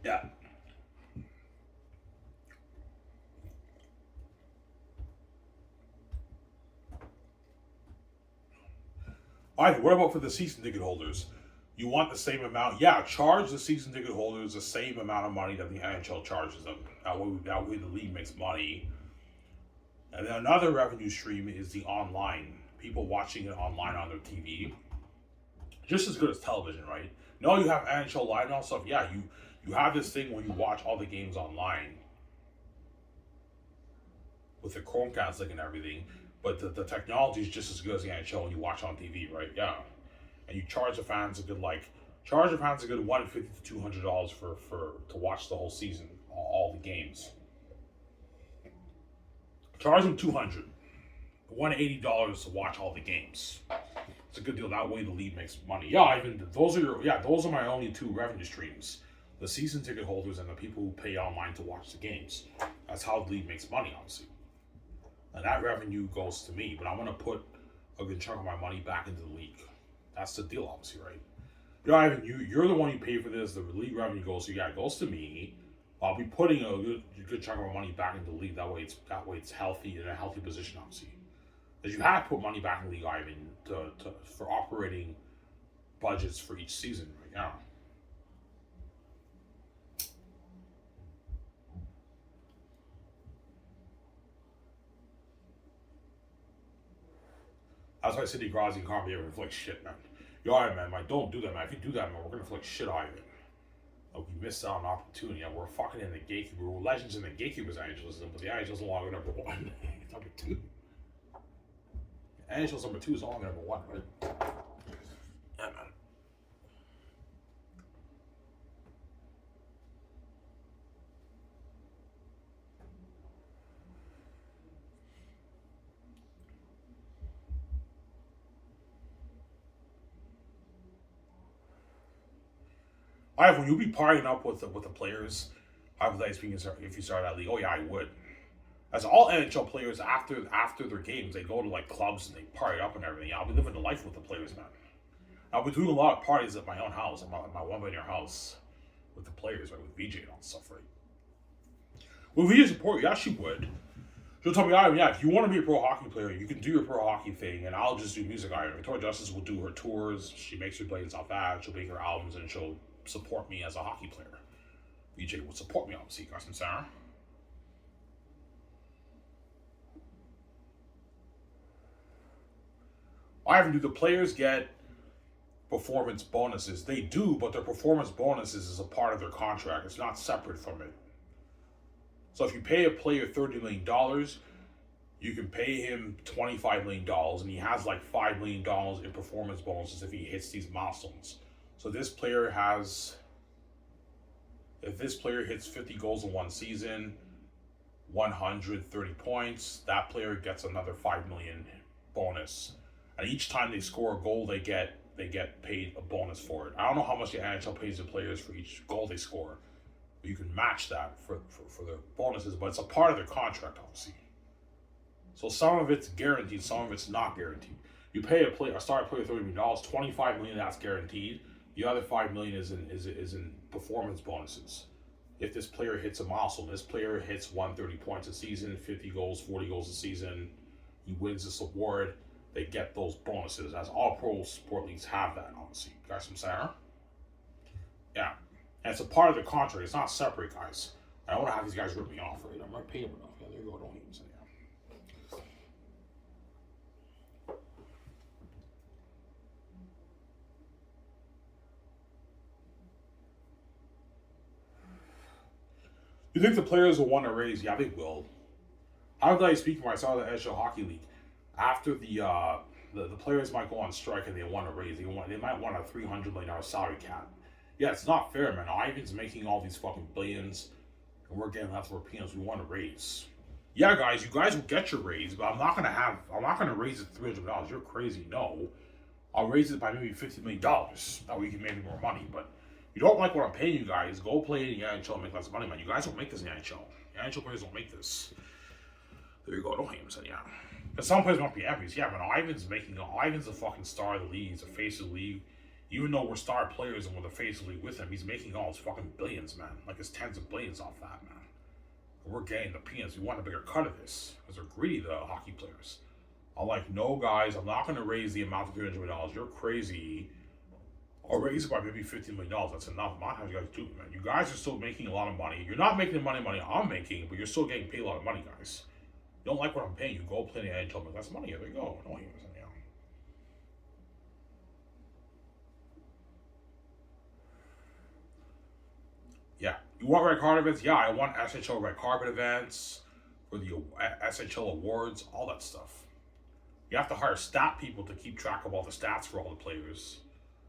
Yeah. All right, what about for the season ticket holders? You want the same amount? Yeah, charge the season ticket holders the same amount of money that the NHL charges them. That way the league makes money. And then another revenue stream is the online. People watching it online on their TV. Just as good as television, right? No, you have NHL Live and all stuff. Yeah, you have this thing where you watch all the games online with the Chromecast link and everything. But the technology is just as good as the NHL when you watch on TV, right? Yeah. And you charge the fans a good $150 to $200 to watch the whole season, all the games. Charge them $200, $180 to watch all the games. It's a good deal. That way the league makes money. Yeah, those are my only 2 revenue streams: the season ticket holders and the people who pay online to watch the games. That's how the league makes money, obviously. And that revenue goes to me, but I'm gonna put a good chunk of my money back into the league. That's the deal, obviously, right? You know, Ivan, you're the one who paid for this. The league revenue goes, it goes to me. I'll be putting a good chunk of my money back into the league. That way it's healthy, in a healthy position, obviously. Because you have to put money back in the league, Ivan, for operating budgets for each season right now. That's why Sidney Crosby can't be able to inflict shit, man. You're alright, man. Like, don't do that, man. If you do that, man, we're gonna inflict shit on you. Like, we missed out on an opportunity. And we're fucking in the gatekeeper. We're legends in the gatekeepers Angelism, but the NHL's no longer number one. Number two. NHL's number two is no longer number one, right? Yeah, man. When you be partying up with the players, hypothetically speaking, if you start that league, oh yeah, I would. As all NHL players after their games, they go to like clubs and they party up and everything. I'll be living the life with the players, man. I'll be doing a lot of parties at my own house, at my 1 million house, with the players, right, with VJ and all stuff, right. With VJ support, you actually would. She'll tell me, yeah, if you want to be a pro hockey player, you can do your pro hockey thing, and I'll just do music. Victoria Justice will do her tours. She makes her play in South Ave. She'll make her albums, and she'll support me as a hockey player. VJ will support me, obviously. You guys from Sarah? Do the players get performance bonuses? They do, but their performance bonuses is a part of their contract. It's not separate from it. So if you pay a player $30 million, you can pay him $25 million, and he has like $5 million in performance bonuses if he hits these milestones. So if this player hits 50 goals in one season, 130 points, that player gets another $5 million bonus. And each time they score a goal, they get paid a bonus for it. I don't know how much the NHL pays the players for each goal they score. But you can match that for their bonuses, but it's a part of their contract, obviously. So some of it's guaranteed, some of it's not guaranteed. You pay a star player $30 million, $25 million that's guaranteed. The other $5 million is in performance bonuses. If this player hits a milestone, this player hits 130 points a season, 50 goals, 40 goals a season, he wins this award, they get those bonuses. As all pro sport leagues have that, obviously. You guys from Sarah? Yeah. And it's a part of the contract. It's not separate, guys. I don't want to have these guys rip me off, right? I'm not paying them enough. Yeah, there you go. Don't even say that. You think the players will want to raise? Yeah, they will. How did I speak when I saw the SHL Hockey League? After the players might go on strike and they want to raise. They might want a $300 million salary cap. Yeah, it's not fair, man. Ivan's making all these fucking billions, and we're getting leftover peanuts. We want to raise. Yeah, guys, you guys will get your raise, but I'm not gonna raise it $300. You're crazy. No, I'll raise it by maybe $50 million. That way you can make more money. But you don't like what I'm paying you guys, go play in the NHL and make lots of money, man. You guys don't make this in the NHL. The NHL players don't make this. There you go. Don't hate him, son. Yeah. Because some players won't be envious. Yeah, man, Ivan's the fucking star of the league. He's the face of the league. Even though we're star players and we're the face of the league with him, he's making all his fucking billions, man. Like his tens of billions off that, man. And we're getting the peanuts. We want a bigger cut of this. Because they're greedy, the hockey players. I'm like, no, guys, I'm not going to raise the amount of $300 million. You're crazy. I'll raise it by maybe $50 million. That's enough. I'm not having you guys do it, man. You guys are still making a lot of money. You're not making the money I'm making, but you're still getting paid a lot of money, guys. You don't like what I'm paying you, go play in the NHL, make less money. There you go. No, yeah. You want red carpet events? Yeah, I want SHL red carpet events for the SHL awards, all that stuff. You have to hire stat people to keep track of all the stats for all the players,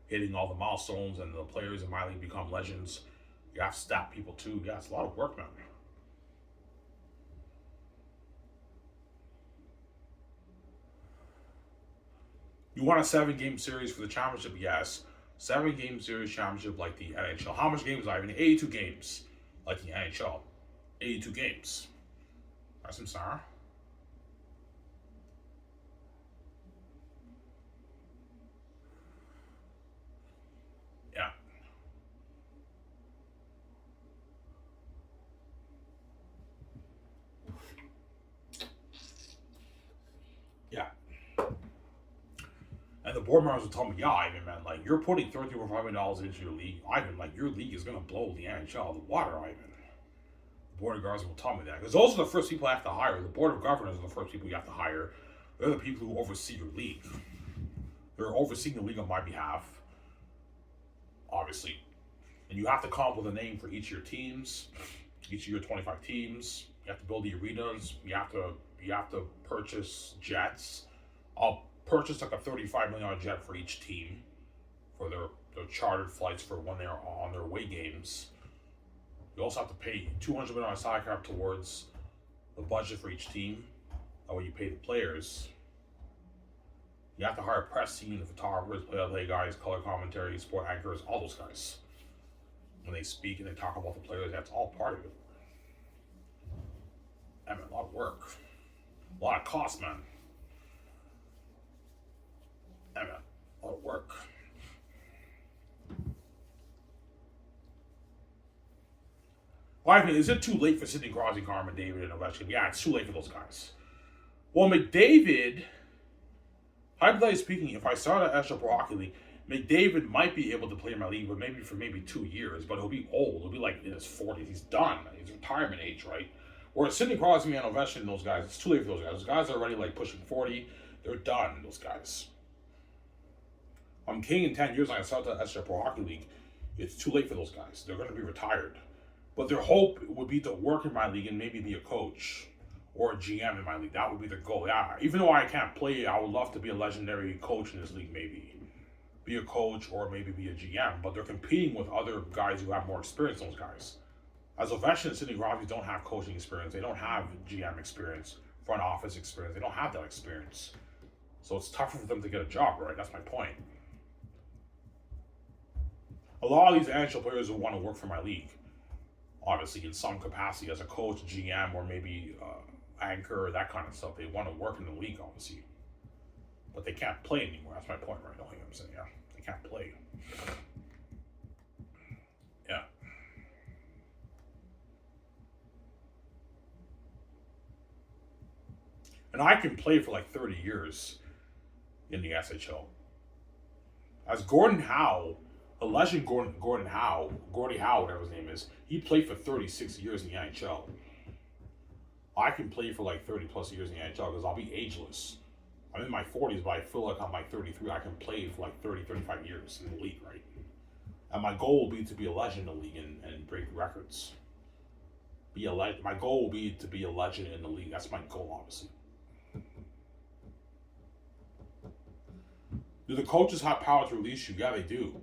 hitting all the milestones, and the players in my league become legends. You have stat people too. Yeah, it's a lot of work, man. You want a 7-game series for the championship? Yes. 7-game series championship like the NHL. How much games are 82 games. Like the NHL. 82 games. That's some Sarah. Yeah. Yeah. board members will tell me, yeah, Ivan, man, like, you're putting $13.5 million into your league. Ivan, like, your league is going to blow the NHL out of the water, Ivan. The board of governors will tell me that. Because those are the first people I have to hire. The board of governors are the first people you have to hire. They're the people who oversee your league. They're overseeing the league on my behalf, obviously. And you have to come up with a name for each of your teams, each of your 25 teams. You have to build the arenas. You have to purchase jets. I'll purchase like a $35 million jet for each team for their chartered flights for when they're on their away games. You also have to pay $200 million salary cap towards the budget for each team. That way you pay the players. You have to hire a press team, the photographers, play-by-play guys, color commentary, sport anchors, all those guys. When they speak and they talk about the players, that's all part of it. I mean, a lot of work. A lot of cost, man. I mean, a lot of work. Well, I mean, is it too late for Sidney Crosby, Carmen, David, and Ovechkin? Yeah, it's too late for those guys. Well, McDavid, hypothetically speaking, if I start at SHL Pro Hockey League, McDavid might be able to play in my league, but maybe for 2 years, but he'll be old. He'll be like in his 40s. He's done. He's retirement age, right? Whereas Sidney Crosby and Ovechkin, those guys, it's too late for those guys. Those guys are already like pushing 40. They're done, those guys. I'm king in 10 years, and I start at SHL Pro Hockey League. It's too late for those guys. They're going to be retired. But their hope would be to work in my league and maybe be a coach or a GM in my league. That would be the goal. Yeah, even though I can't play, I would love to be a legendary coach in this league, maybe. Be a coach or maybe be a GM. But they're competing with other guys who have more experience than those guys. As Ovechkin and Sidney Crosby don't have coaching experience. They don't have GM experience, front office experience. They don't have that experience. So it's tougher for them to get a job, right? That's my point. A lot of these NHL players will want to work for my league. Obviously, in some capacity as a coach, GM, or maybe anchor, that kind of stuff. They want to work in the league, obviously. But they can't play anymore. That's my point, right? You know what I'm saying? Yeah, they can't play. Yeah. And I can play for like 30 years in the SHL. As Gordie Howe, Gordie Howe, whatever his name is, he played for 36 years in the NHL. I can play for like 30 plus years in the NHL because I'll be ageless. I'm in my 40s, but I feel like I'm like 33. I can play for like 30, 35 years in the league, right? And my goal will be to be a legend in the league and break records. My goal will be to be a legend in the league. That's my goal, obviously. Do the coaches have power to release you? Yeah, they do.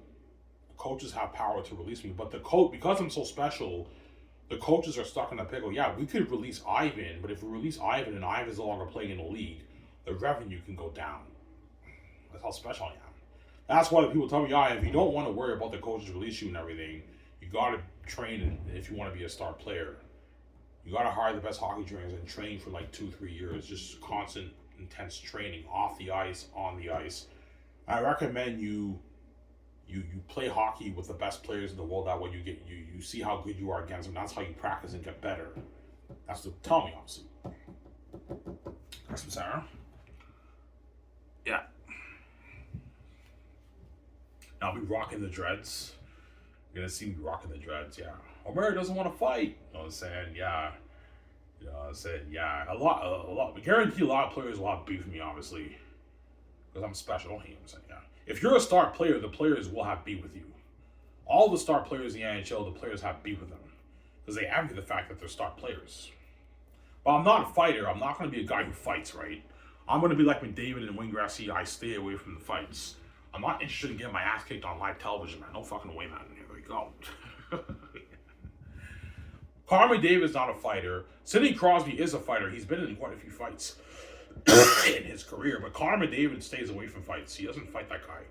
The coaches have power to release me, but because I'm so special, the coaches are stuck in a pickle. Yeah, we could release Ivan, but if we release Ivan and Ivan's no longer playing in the league, the revenue can go down. That's how special I am. That's why people tell me, yeah, if you don't want to worry about the coaches release you and everything, you got to train if you want to be a star player. You got to hire the best hockey trainers and train for like 2-3 years. Just constant, intense training off the ice, on the ice. I recommend you play hockey with the best players in the world. That way you see how good you are against them. That's how you practice and get better. That's what tell me, obviously. That's what Sarah. Yeah. I'll be rocking the dreads. You're gonna see me rocking the dreads, yeah. Omer doesn't want to fight. You know what I'm saying? Yeah. You know what I'm saying? Yeah. A lot. I guarantee a lot of players will have beef with me, obviously. Because I'm special. Don't hate him, saying, yeah. If you're a star player, the players will have beef with you. All the star players in the NHL, the players have beef with them. Because they envy the fact that they're star players. But I'm not a fighter. I'm not going to be a guy who fights, right? I'm going to be like McDavid and Wayne Gretzky. I stay away from the fights. I'm not interested in getting my ass kicked on live television, man. No fucking way, man. Here we go. Connor McDavid's not a fighter. Sidney Crosby is a fighter. He's been in quite a few fights in his career. But Connor McDavid stays away from fights. He doesn't fight that guy.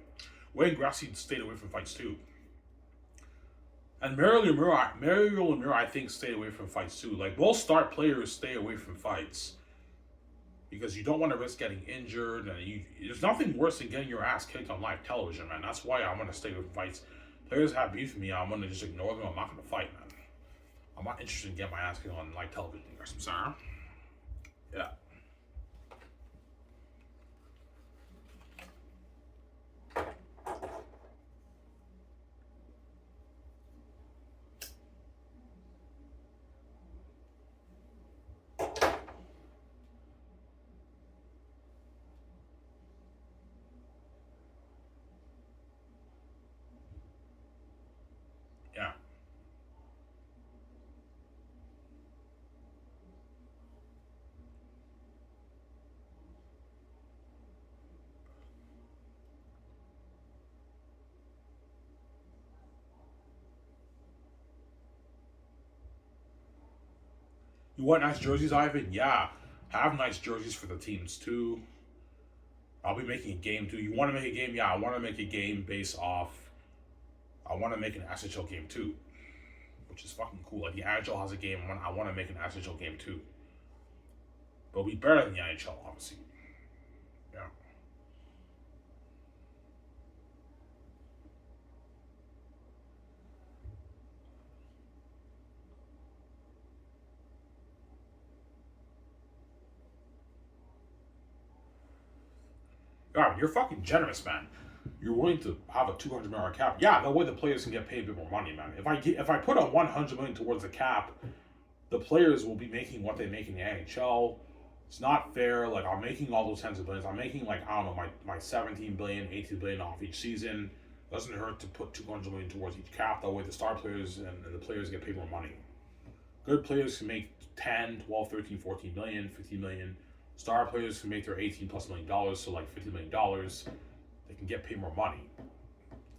Wayne Gretzky stayed away from fights too. And Mario Lemieux, I think, stayed away from fights too. Like, most star players stay away from fights. Because you don't want to risk getting injured. And there's nothing worse than getting your ass kicked on live television, man. That's why I'm going to stay away from fights. Players have beef with me. I'm going to just ignore them. I'm not going to fight, man. I'm not interested in getting my ass kicked on live television. I'm sorry. Yeah. You want nice jerseys, Ivan? Yeah. Have nice jerseys for the teams too. I'll be making a game too. You want to make a game? Yeah, I want to make a game based off. I want to make an SHL game too, which is fucking cool. Like the NHL has a game. I want to make an SHL game too. But it'll be better than the NHL, obviously. Yeah. Yeah, you're fucking generous, man. You're willing to have a $200 million cap. Yeah, that way the players can get paid a bit more money, man. If I put a $100 million towards the cap, the players will be making what they make in the NHL. It's not fair. Like, I'm making all those tens of billions. I'm making, like, I don't know, my 17 billion, 18 billion off each season. Doesn't hurt to put 200 million towards each cap. That way the star players and the players get paid more money. Good players can make 10, 12, 13, 14 million, 15 million. Star players can make their 18 plus $1 million, so like $50 million. They can get paid more money.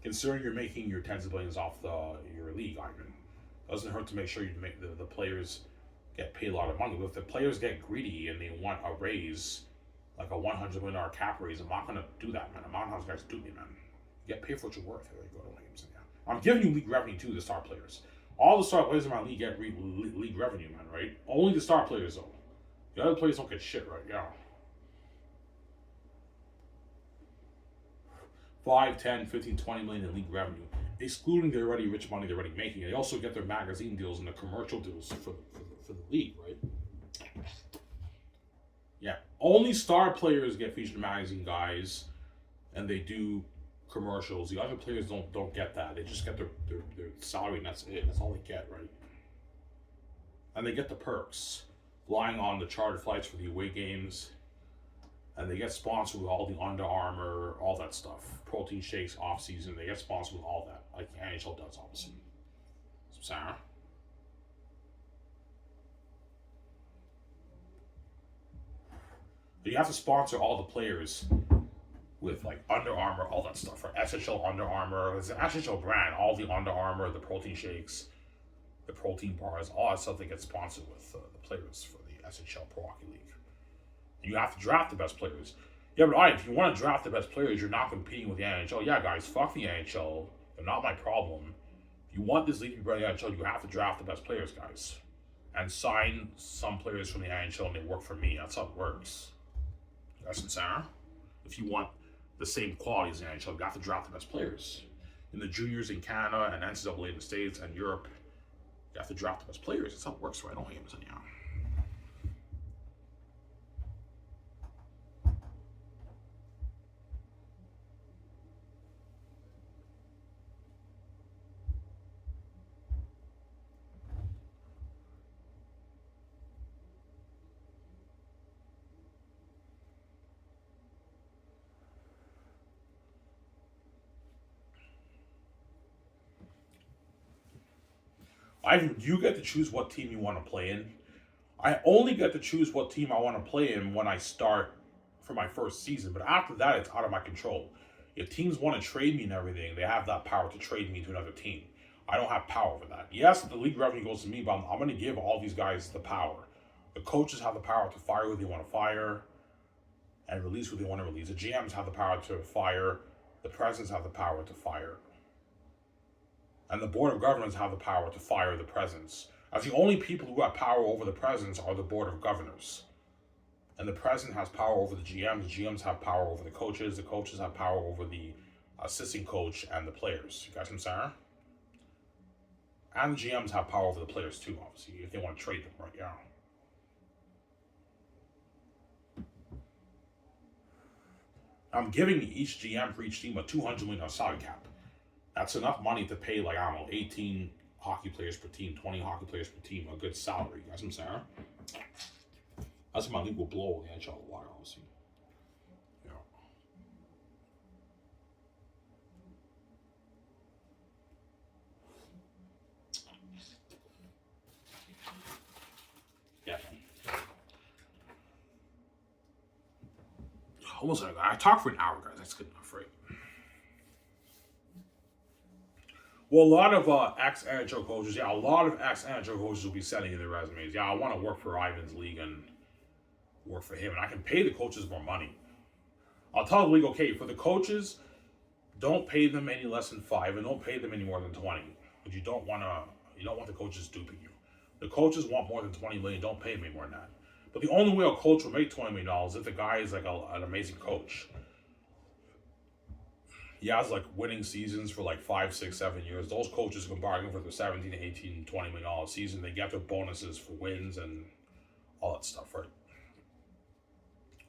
Considering you're making your tens of billions off your league, Ivan, doesn't hurt to make sure you make the players get paid a lot of money. But if the players get greedy and they want a raise, like a $100 million cap raise, I'm not gonna do that, man. I'm not how guys do me, man. You get paid for what you're worth. There you go. I'm giving you league revenue too, the star players. All the star players in my league get league revenue, man, right? Only the star players, though. The other players don't get shit, right? Yeah. 5, 10, 15, 20 million in league revenue, excluding the already rich money they're already making. They also get their magazine deals and the commercial deals for the league, right? Yeah. Only star players get featured in magazine, guys, and they do commercials. The other players don't get that. They just get their salary, and that's it. That's all they get, right? And they get the perks, flying on the chartered flights for the away games, and they get sponsored with all the Under Armour, all that stuff. Protein shakes off season, they get sponsored with all that, like the NHL does, obviously. Sarah. You have to sponsor all the players with like Under Armour, all that stuff. Right? SHL Under Armour, it's an SHL brand. All the Under Armour, the protein shakes, the protein bars, all that stuff they get sponsored with the players for the SHL Pro Hockey League. And you have to draft the best players. Yeah, but if you want to draft the best players, you're not competing with the NHL. Yeah, guys, fuck the NHL. They're not my problem. If you want this league to be better than the NHL, you have to draft the best players, guys. And sign some players from the NHL and they work for me. That's how it works. You guys understand? If you want the same quality as the NHL, you have to draft the best players. In the juniors in Canada and NCAA in the States and Europe, you have to draft the best players. That's how it works, right? I don't hate him, yeah. You get to choose what team you want to play in. I only get to choose what team I want to play in when I start for my first season. But after that, it's out of my control. If teams want to trade me and everything, they have that power to trade me to another team. I don't have power over that. Yes, the league revenue goes to me, but I'm going to give all these guys the power. The coaches have the power to fire who they want to fire and release who they want to release. The GMs have the power to fire. The presidents have the power to fire. And the board of governors have the power to fire the presidents. As the only people who have power over the presidents are the board of governors. And the president has power over the GMs have power over the coaches have power over the assistant coach and the players. You guys understand? And the GMs have power over the players too, obviously, if they want to trade them, right? Yeah. I'm giving each GM for each team a $200 million salary cap. That's enough money to pay, like, I don't know, 18 hockey players per team, 20 hockey players per team, a good salary. You guys know what I'm saying? That's my league will blow in the NHL a lot, obviously. Yeah. Almost like I talked for an hour, guys. That's good enough, right? Well, a lot of ex-NHL coaches, yeah, a lot of ex-NHL coaches will be sending in their resumes. Yeah, I want to work for Ivan's league and work for him, and I can pay the coaches more money. I'll tell the league, okay, for the coaches, don't pay them any less than 5, and don't pay them any more than 20. But you don't want the coaches duping you. The coaches want more than 20 million. Don't pay them any more than that. But the only way a coach will make $20 million is if the guy is like an amazing coach. He has like winning seasons for like 5, 6, 7 years. Those coaches can bargain for the 17, 18, $20 million season. They get their bonuses for wins and all that stuff, right?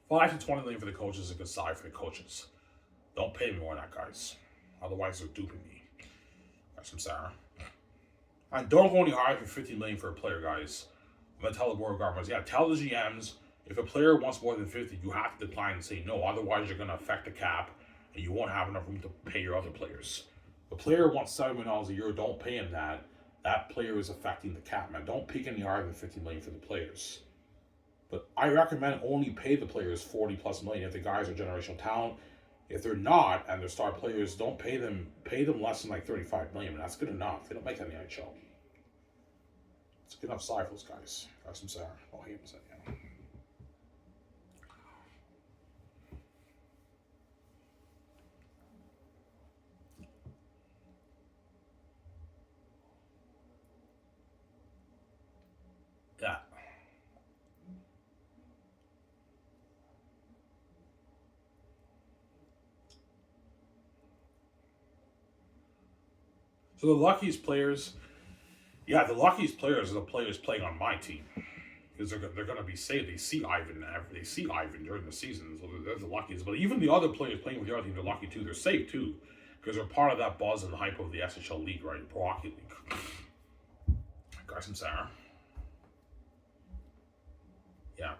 5 to 20 million for the coaches is a good side for the coaches. Don't pay me more than that, guys. Otherwise, they're duping me. That's some Sarah. And don't go any higher than 50 million for a player, guys. I'm gonna tell the board of governors, yeah, tell the GMs if a player wants more than 50, you have to decline and say no. Otherwise, you're gonna affect the cap, and you won't have enough room to pay your other players. The player wants $7 million a year. Don't pay him that. That player is affecting the cap, man. Don't pick any higher than 50 million for the players. But I recommend only pay the players 40 plus million if the guys are generational talent. If they're not and they're star players, don't pay them. Pay them less than like 35 million. And that's good enough. They don't make that in the NHL. It's a good enough side for those guys. That's some Sarah. Oh, he was yeah. Yeah. So the luckiest players, yeah, the luckiest players are the players playing on my team. Because they're going to be safe. They see Ivan during the season, so they're the luckiest. But even the other players playing with the other team, they're lucky too. They're safe too, because they're part of that buzz and the hype of the SHL League, right? Pro Hockey League. Got some Sarah. Yeah.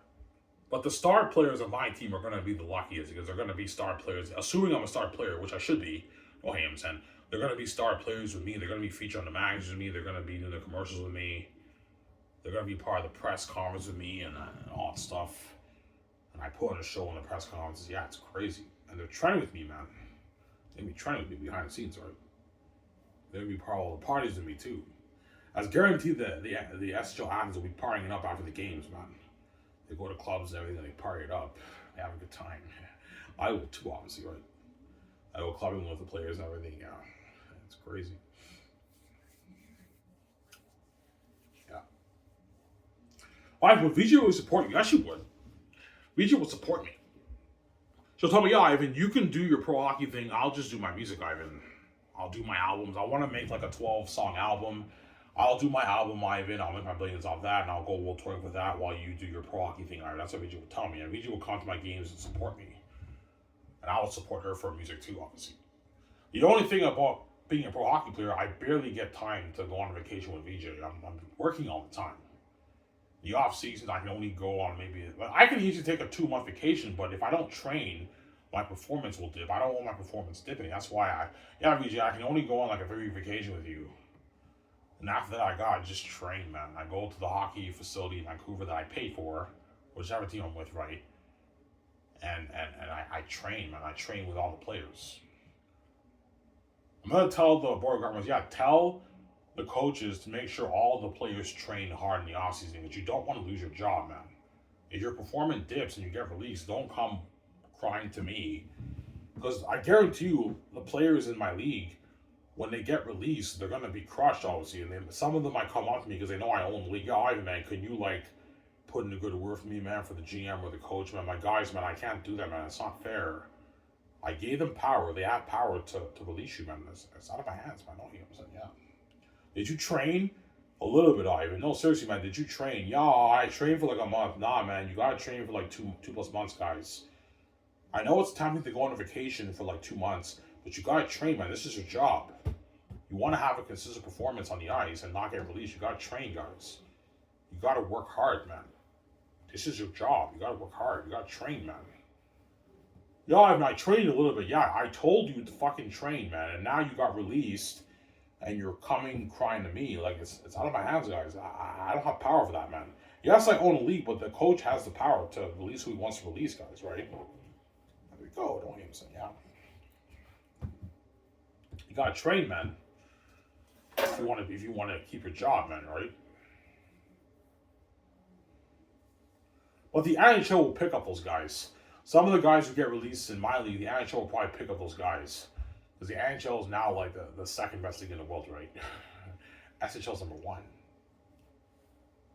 But the star players of my team are going to be the luckiest because they're going to be star players. Assuming I'm a star player, which I should be. Oh, hey, I'm saying they're going to be star players with me. They're going to be featured on the magazines with me. They're going to be doing the commercials with me. They're going to be part of the press conference with me and all that stuff. And I put on a show in the press conferences. Yeah, it's crazy. And they're training with me, man. They're going to be training with me behind the scenes, right? They're going to be part of all the parties with me, too. I was guaranteed that the SHL athletes will be partying up after the games, man. They go to clubs and everything, they party it up. They have a good time. I will, too, obviously, right? I go clubbing with the players and everything, yeah. It's crazy. Why would VJ really support you? Yes, she would. VJ would support me. She'll tell me, yeah, Ivan, you can do your pro hockey thing. I'll just do my music, Ivan. I'll do my albums. I want to make like a 12-song album. I'll do my album, Ivan. I'll make my billions off that, and I'll go world touring with that while you do your pro hockey thing, Ivan. That's what VJ would tell me. And VJ will come to my games and support me. And I will support her for music too, obviously. The only thing about being a pro hockey player, I barely get time to go on vacation with VJ. I'm working all the time. The off season, I can only go on I can easily take a 2-month vacation, but if I don't train, my performance will dip. I don't want my performance dipping. That's why VJ, I can only go on like a 3-week vacation with you. And after that, I gotta just train, man. I go to the hockey facility in Vancouver that I pay for, whichever team I'm with, right? And I train, man. I train with all the players. I'm gonna tell the board of governors, tell the coaches to make sure all the players train hard in the offseason because you don't want to lose your job, man. If your performance dips and you get released, don't come crying to me. Because I guarantee you, the players in my league, when they get released, they're going to be crushed, obviously. And then some of them might come up to me because they know I own the league. Yeah, Ivan, man, can you, put in a good word for me, man, for the GM or the coach, man? My guys, man, I can't do that, man. It's not fair. I gave them power. They have power to release you, man. It's out of my hands, man. No, yeah. Did you train? A little bit, Ivan. No, seriously, man. Did you train? Yeah, I trained for like a month. Nah, man. You gotta train for like two plus months, guys. I know it's tempting to go on a vacation for like 2 months, but you gotta train, man. This is your job. You want to have a consistent performance on the ice and not get released. You gotta train, guys. You gotta work hard, man. This is your job. You gotta work hard. You gotta train, man. Yeah, Ivan, I trained a little bit. Yeah, I told you to fucking train, man. And now you got released. And you're coming crying to me like it's out of my hands, guys. I don't have power for that, man. Yes, I own a league, but the coach has the power to release who he wants to release, guys, right? There we go. Don't even say, yeah. You gotta train, man. if you want to keep your job, man, right? But the NHL will pick up those guys. Some of the guys who get released in my league, the NHL will probably pick up those guys. Because the NHL is now like the second best league in the world, right? SHL is number one.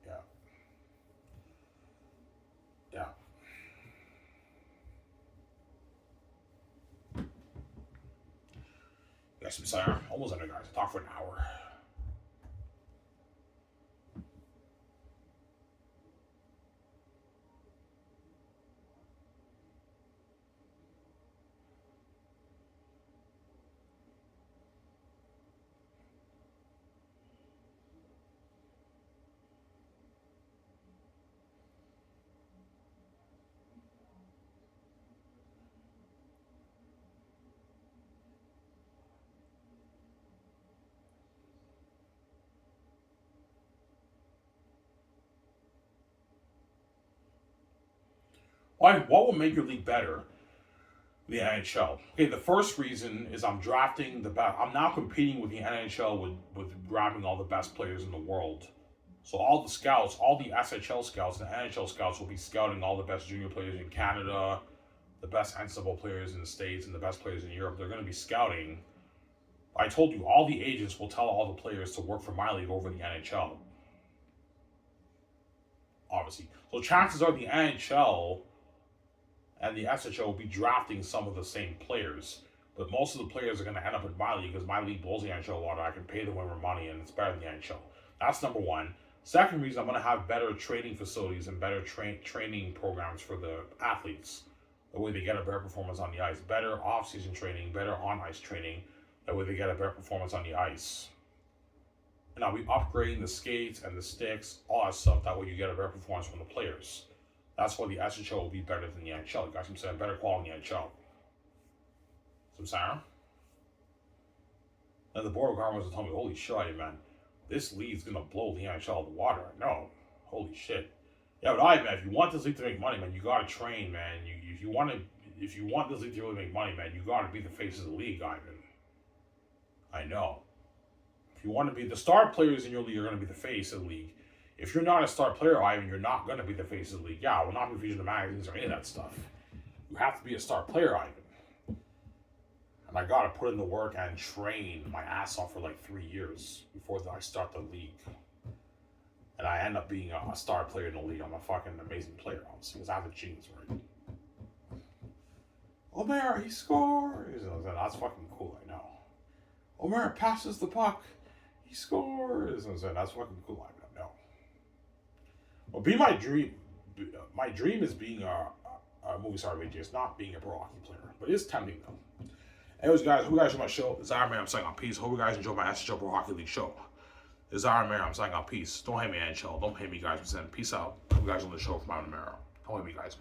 Yeah. Yeah. Yes, I'm sorry. Almost under, guys. I talked for an hour. What will make your league better? The NHL. Okay, the first reason is I'm drafting the best. I'm now competing with the NHL with grabbing all the best players in the world. So all the scouts, all the SHL scouts and the NHL scouts will be scouting all the best junior players in Canada, the best NCAA players in the States, and the best players in Europe. They're going to be scouting. I told you, all the agents will tell all the players to work for my league over the NHL. Obviously. So chances are the NHL and the SHL will be drafting some of the same players. But most of the players are going to end up in my league because my league blows the NHL water. I can pay them more money and it's better than the NHL. That's number one. Second reason, I'm going to have better training facilities and better training programs for the athletes. The way they get a better performance on the ice. Better off-season training, better on-ice training. That way they get a better performance on the ice. And I'll be upgrading the skates and the sticks, all that stuff. That way you get a better performance from the players. That's why the SHL will be better than the NHL. You guys, I'm saying better quality than the NHL. Some sound? And the board of governors will tell me, holy shit, man, this league's gonna blow the NHL out of the water. No, holy shit. Yeah, but man, if you want this league to make money, man, you gotta train, man. If you want this league to really make money, man, you gotta be the face of the league, Ivan. I know. If you want to be the star players in your league, are gonna be the face of the league. If you're not a star player, Ivan, you're not going to be the face of the league. Yeah, I will not be featured in the magazines or any of that stuff. You have to be a star player, Ivan. And I got to put in the work and train my ass off for like 3 years before I start the league. And I end up being a star player in the league. I'm a fucking amazing player, obviously, because I have the genes, right? Omer, he scores! That's fucking cool, I know. Omer passes the puck. He scores! That's fucking cool, I know. Well, be my dream. My dream is being a movie star, it's not being a pro hockey player. But it is tempting, though. Anyways, guys, hope you guys enjoy my show. It's Iron Man, I'm signing on peace. Hope you guys enjoy my SHL Pro Hockey League show. It's Iron Man, I'm signing on peace. Don't hate me, NHL. Don't hate me, guys. Peace out. Hope you guys on the show from Iron Man. Don't hate me, guys.